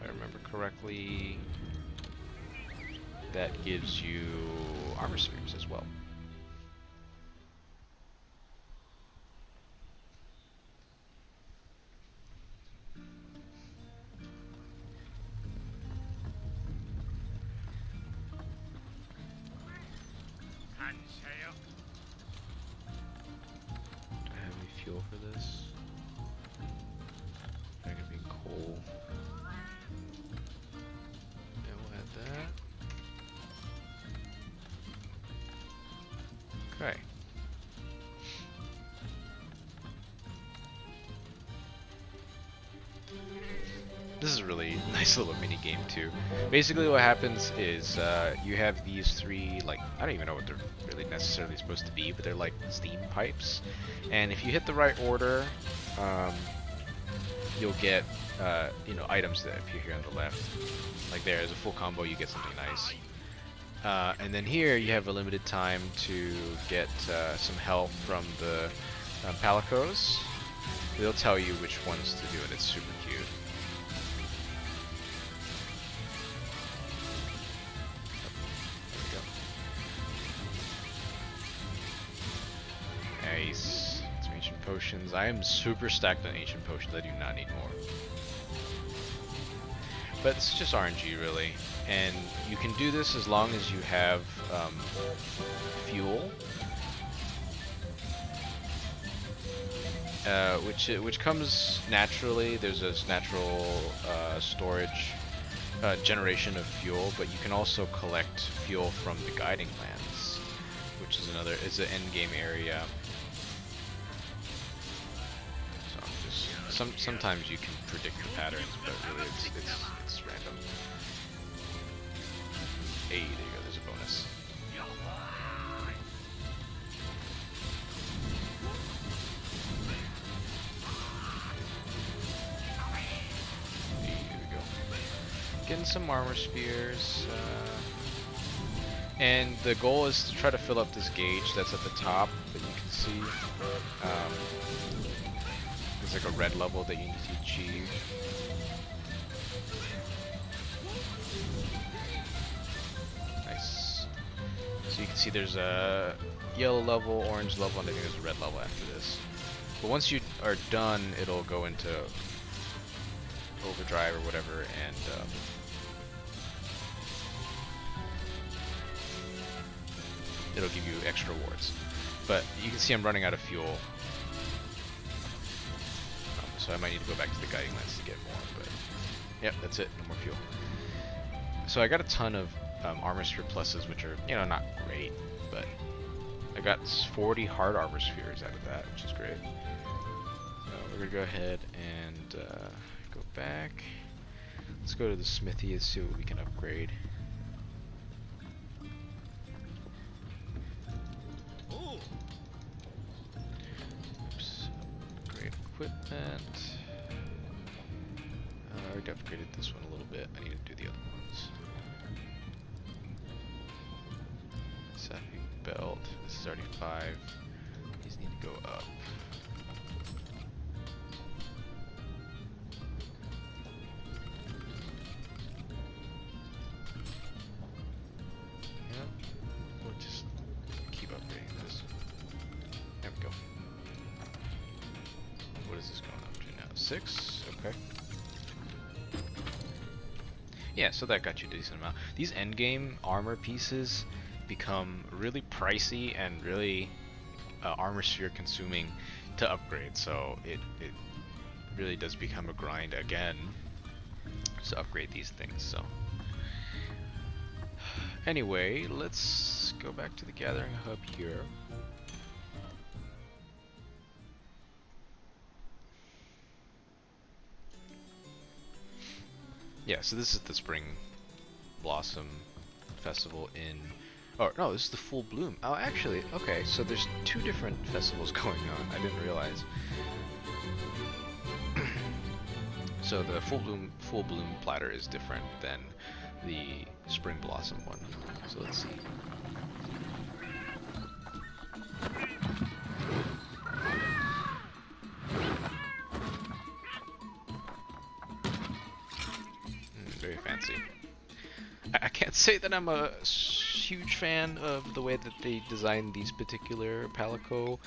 I remember correctly, that gives you armor spheres as well. Do I have any fuel for this? I can be coal. Yeah, we'll add that. Okay. This is a really nice little mini game too. Basically what happens is you have these three, like, I don't even know what they're really necessarily supposed to be, but they're like steam pipes. And if you hit the right order, you'll get you know, items that appear here on the left. Like there, as a full combo you get something nice. And then here you have a limited time to get some help from the Palicos. They'll tell you which ones to do, and it's super cute. Nice. Some ancient potions. I am super stacked on ancient potions. I do not need more. But it's just RNG really, and you can do this as long as you have fuel, which comes naturally. There's this natural storage generation of fuel, but you can also collect fuel from the guiding lands, which is an end game area. So I'm just sometimes you can predict the patterns, but really it's random. Hey, there you go. There's a bonus. Hey, there we go. Getting some armor spears. And the goal is to try to fill up this gauge that's at the top that you can see. There's like a red level that you need to achieve. Nice. So you can see there's a yellow level, orange level, and I think there's a red level after this. But once you are done, it'll go into overdrive or whatever, and it'll give you extra rewards. But you can see I'm running out of fuel. So I might need to go back to the guiding lens to get more, but yep, that's it, no more fuel. So I got a ton of armor sphere pluses, which are, you know, not great, but I got 40 hard armor spheres out of that, which is great. So we're gonna go ahead and go back. Let's go to the smithy and see what we can upgrade. Oops. Upgrade equipment. I already upgraded this one a little bit. I need to do the other ones. Sapping belt. This is already 5. These need to go up. Yep. We'll just keep upgrading this. There we go. What is this going up to now? 6? Okay. Yeah, so that got you a decent amount. These endgame armor pieces become really pricey and really armor sphere consuming to upgrade, so it really does become a grind again to upgrade these things. So anyway, let's go back to the gathering hub here. Yeah, so this is the Spring Blossom Festival in... Oh, no, this is the Full Bloom. Oh, actually, okay, so there's 2 different festivals going on. I didn't realize. So the Full Bloom platter is different than the Spring Blossom one. So let's see. Very fancy. I can't say that I'm a huge fan of the way that they designed these particular Palico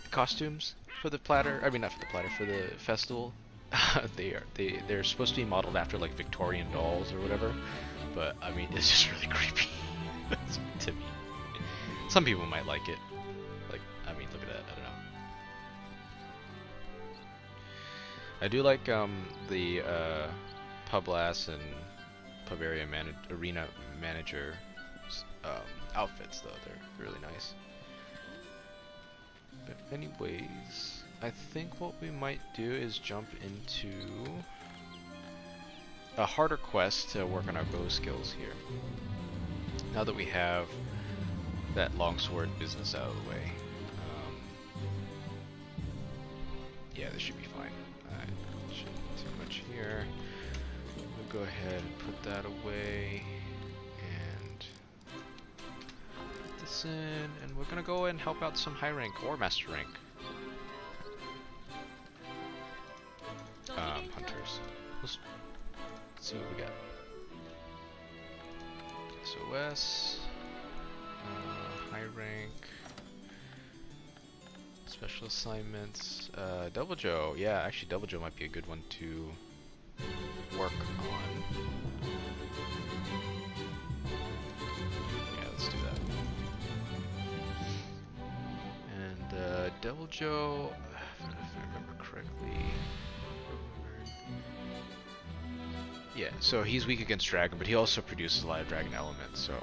costumes for the platter. I mean, not for the platter, for the festival. They're supposed to be modeled after like Victorian dolls or whatever, but I mean, it's just really creepy to me. Some people might like it. Like, I mean, look at that. I don't know. I do like the Publas and Pub Area Arena Manager outfits, though. They're really nice. But anyways, I think what we might do is jump into a harder quest to work on our bow skills here. Now that we have that longsword business out of the way. Yeah, this should be fine. Shouldn't be too much here. We'll go ahead and put that away. And put this in. And we're gonna go and help out some high rank or master rank hunters. Let's see what we got. SOS. High rank. Special assignments. Double Joe. Yeah, actually Double Joe might be a good one to work on. Yeah, let's do that. And Double Joe, if I remember correctly. Yeah, so he's weak against dragon, but he also produces a lot of dragon elements, so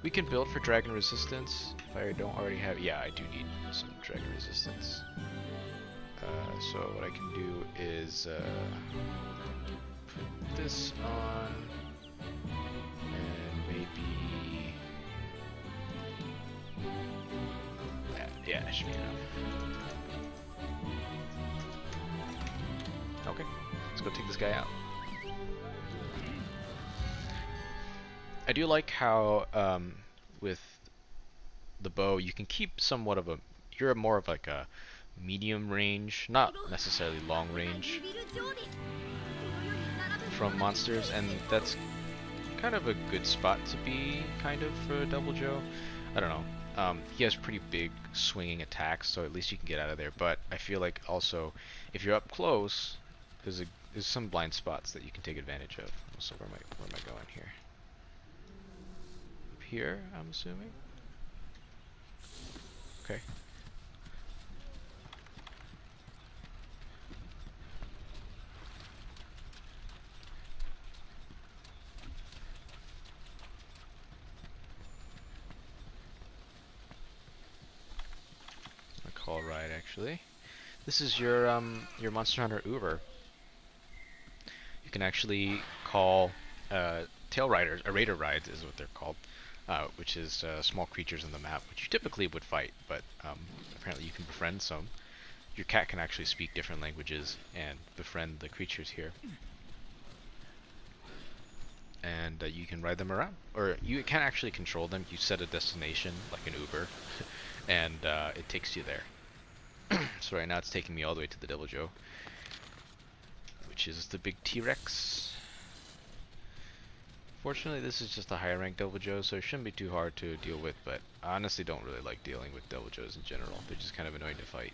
we can build for dragon resistance if I don't already have. Yeah, I do need some dragon resistance. So what I can do is put this on, and maybe yeah, that should be enough. Okay, let's go take this guy out. I do like how with the bow you can keep somewhat of a, you're more of like a medium range, not necessarily long range from monsters, and that's kind of a good spot to be kind of for Double Joe. I don't know. He has pretty big swinging attacks, so at least you can get out of there, but I feel like also if you're up close, there's some blind spots that you can take advantage of. So where am I going here? Here, I'm assuming. Okay. A call ride, actually. This is your Monster Hunter Uber. You can actually call tail riders, or raider rides is what they're called. which is small creatures on the map, which you typically would fight, but apparently you can befriend some. Your cat can actually speak different languages and befriend the creatures here. And you can ride them around, or you can actually control them. You set a destination, like an Uber, and it takes you there. So right now it's taking me all the way to the Devil Joe, which is the big T-Rex. Fortunately, this is just a higher ranked Devil Joe, so it shouldn't be too hard to deal with, but I honestly don't really like dealing with Devil Joes in general. They're just kind of annoying to fight.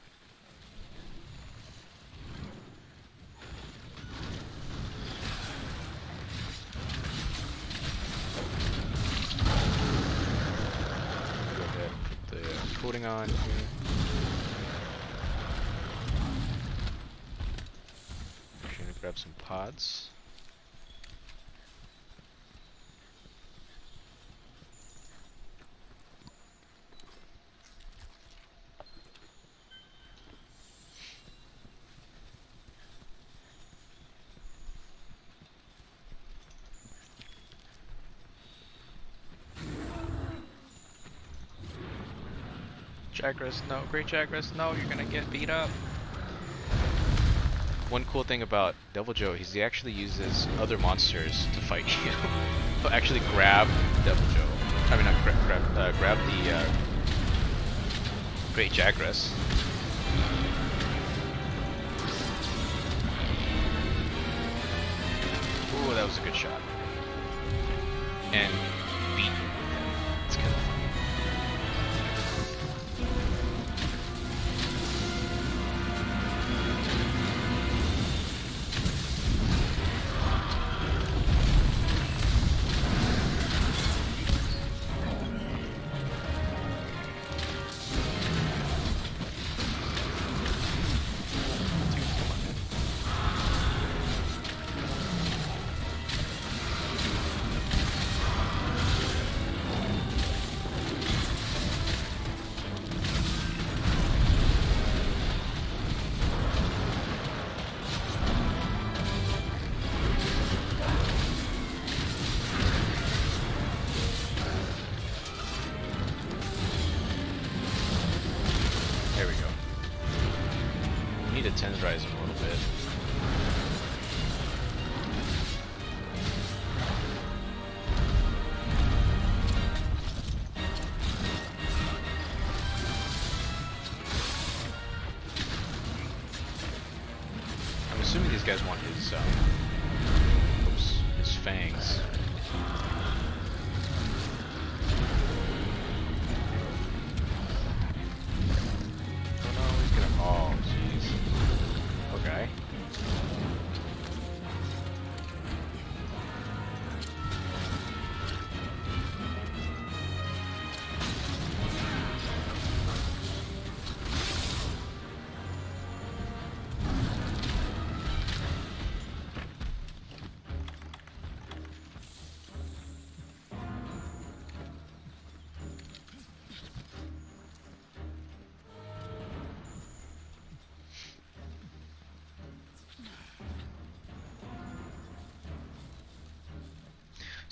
Go ahead and put the coating on here. Actually, gonna grab some pods. Jagras, no, Great Jagras, no, you're gonna get beat up. One cool thing about Devil Joe is he actually uses other monsters to fight you. He'll actually grab Devil Joe. I mean, not grab the Great Jagras. Ooh, that was a good shot. And beat him. It's kind of funny. Tenderize him a little bit. I'm assuming these guys want his his fangs. Oh no, he's gonna. Oh, jeez. Okay.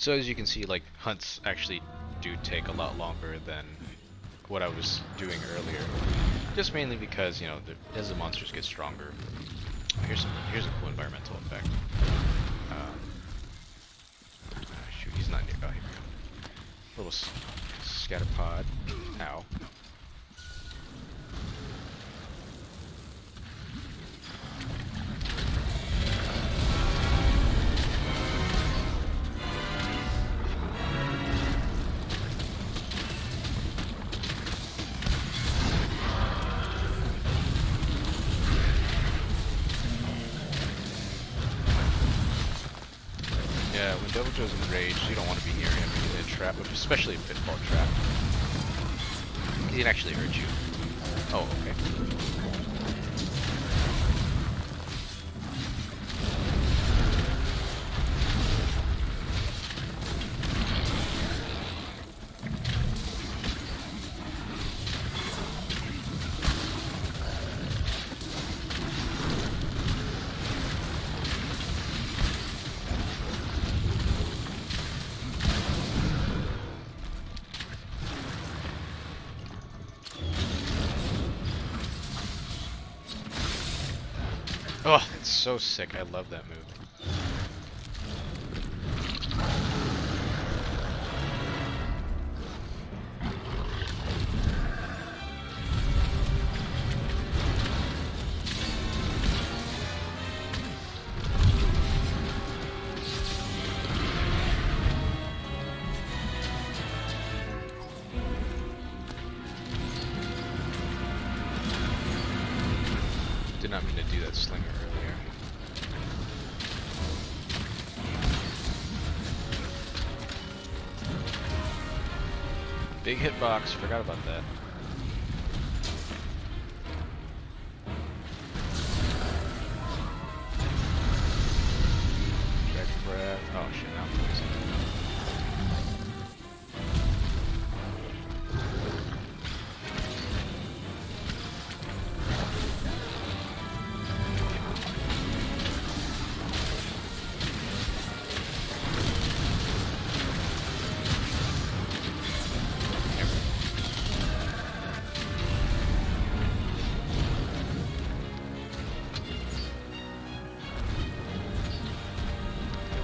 So as you can see, like, hunts actually do take a lot longer than what I was doing earlier. Just mainly because, you know, as the monsters get stronger. Here's a cool environmental effect. Shoot, he's not near. Oh, here we go. Little scatter pod. Ow. Yeah, when Devil Joe's enraged, you don't want to be near him in a trap, especially a pitfall trap. He can actually hurt you. Oh, okay. Oh, it's so sick. I love that move. Did not mean to do that slinger earlier. Big hitbox, forgot about that. Check breath. Oh shit, now I'm poisoned.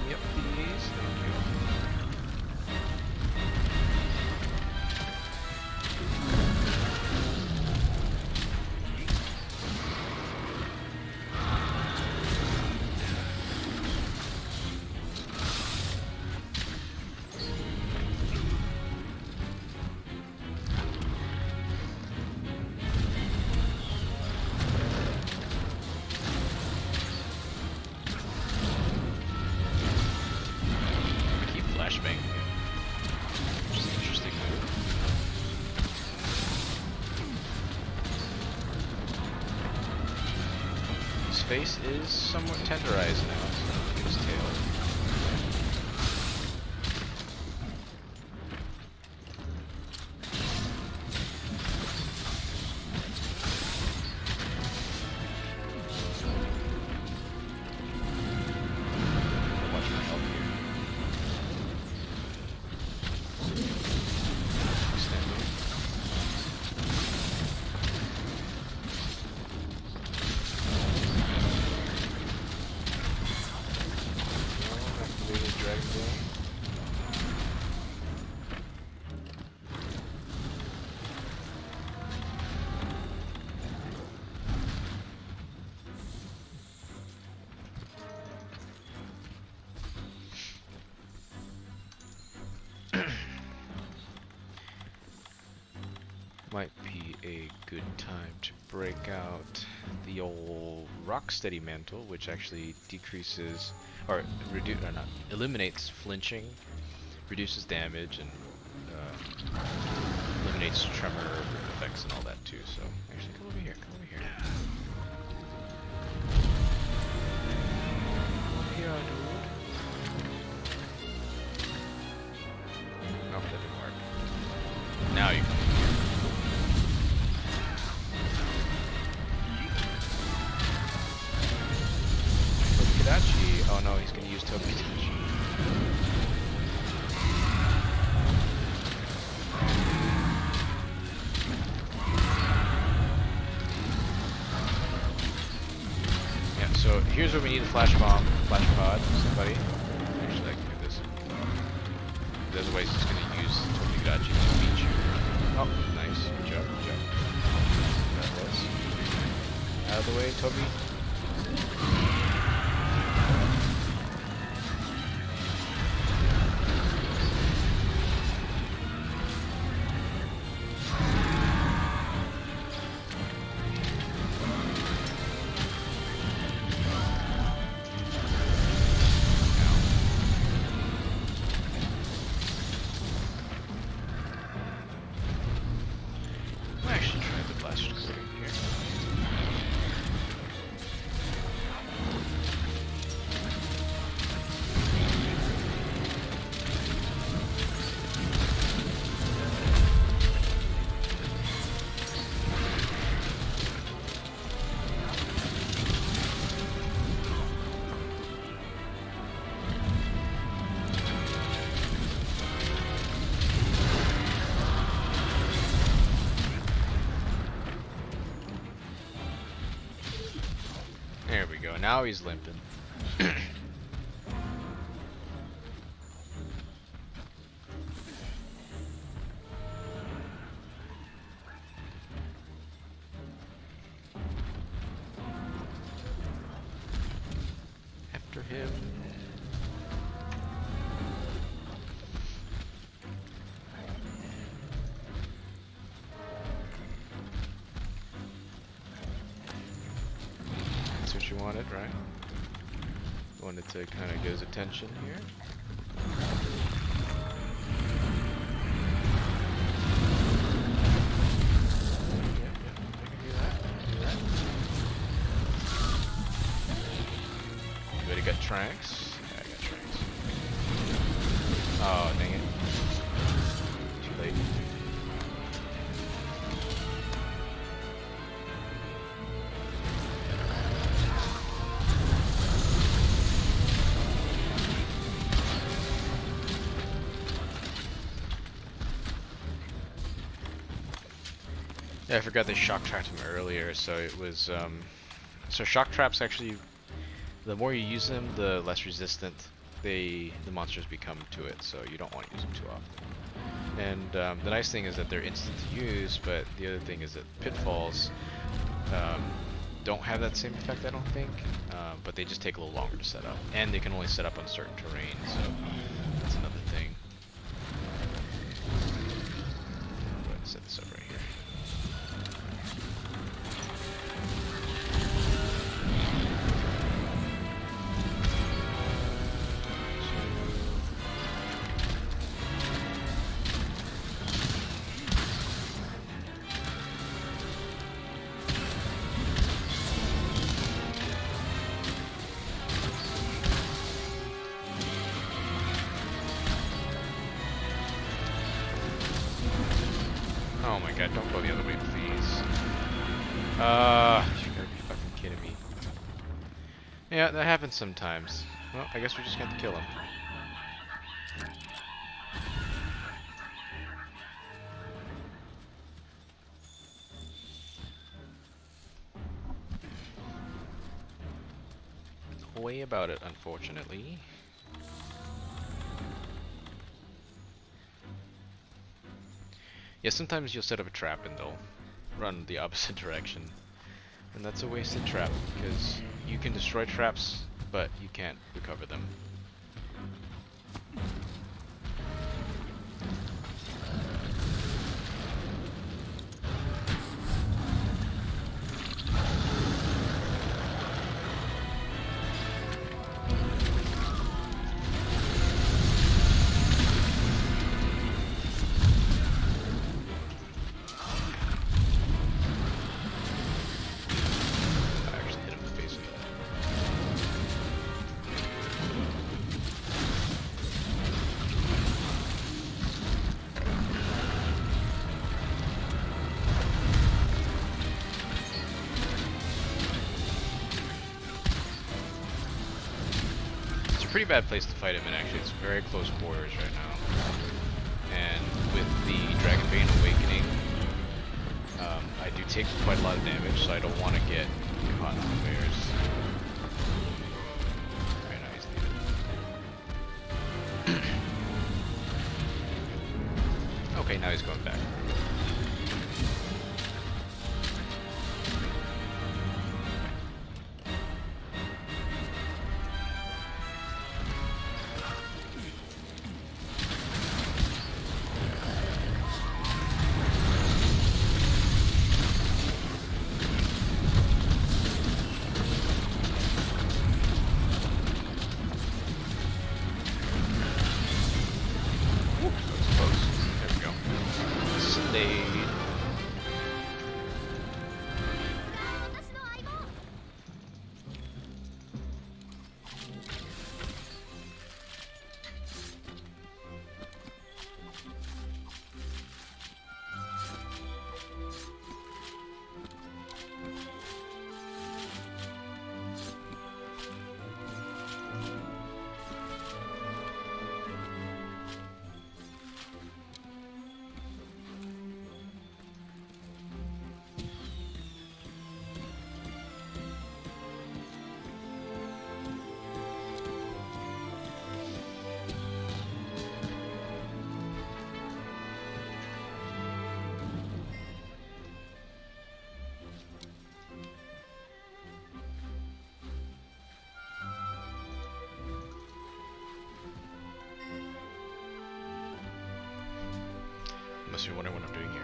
Yep, please. Thank you. I keep flashbanging it, which is an interesting move. His face is somewhat tenderized now, so look at his tail. I'll watch my health here. Extending. Activated Dragon Blade. Might be a good time to break out the old Rocksteady Mantle, which actually decreases, or eliminates flinching, reduces damage, and eliminates tremor effects and all that too. So actually, come over here. Come over here. Come over here, dude. Oh, that didn't work. Now you come over here. Tobidachi. Oh no, he's gonna use Tobidachi. Yeah, so here's where we need a flash bomb, flash pod, somebody. Actually, I can do this. Otherwise, he's gonna use Tobidachi to beat you. Oh, nice. Good job, good job. That was. Out of the way, Toby. There we go. Now he's limping. After him. That's what you wanted, right? Wanted to kind of get his attention here. Yeah, I can do that. Anybody got Tranks? Yeah, I got Tranks. Oh, dang it. Too late. Yeah, I forgot they shock trapped him earlier, so it was, so shock traps actually, the more you use them, the less resistant the monsters become to it, so you don't want to use them too often. And the nice thing is that they're instant to use, but the other thing is that pitfalls don't have that same effect, I don't think, but they just take a little longer to set up, and they can only set up on certain terrain, so that's another thing. Go ahead and set this up right here. Oh my god, don't go the other way, please. You gotta be fucking kidding me. Yeah, that happens sometimes. Well, I guess we just got to kill him. No way about it, unfortunately. Yeah, sometimes you'll set up a trap and they'll run the opposite direction. And that's a wasted trap, because you can destroy traps, but you can't recover them. Pretty bad place to fight him in, actually. It's very close quarters right now. And with the Dragonbane Awakening, I do take quite a lot of damage, so I don't want to get caught unawares. Right now he's leaving. Okay, now he's going back. case you're wondering what I'm doing here.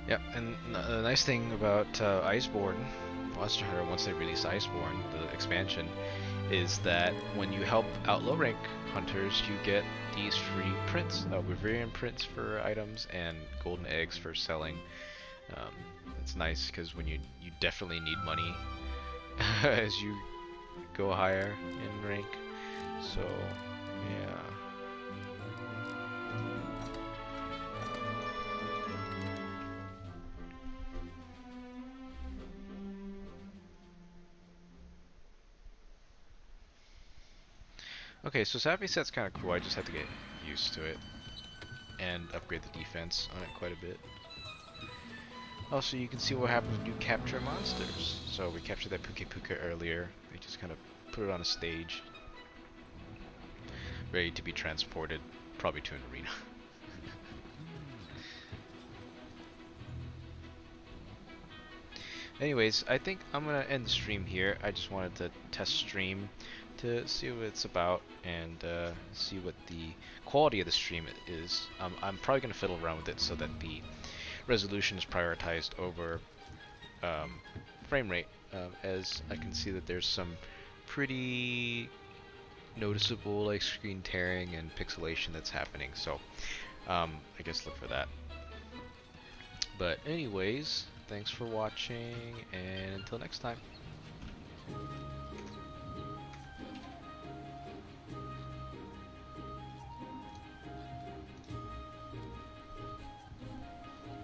Yeah, and the nice thing about Iceborne, Monster Hunter, once they release Iceborne, the expansion, is that when you help out low rank hunters, you get these free prints, Wyverian prints for items and golden eggs for selling. Um, it's nice because when you definitely need money as you go higher in rank. So yeah. Okay, so Savvy Set's kind of cool. I just had to get used to it and upgrade the defense on it quite a bit. Also, you can see what happens when you capture monsters. So we captured that Puke Puka earlier. We just kind of put it on a stage, ready to be transported, probably to an arena. Anyways, I think I'm gonna end the stream here. I just wanted to test stream to see what it's about and see what the quality of the stream is. I'm probably gonna fiddle around with it so that the resolution is prioritized over frame rate, as I can see that there's some pretty noticeable like screen tearing and pixelation that's happening. So I guess look for that. But anyways, thanks for watching, and until next time.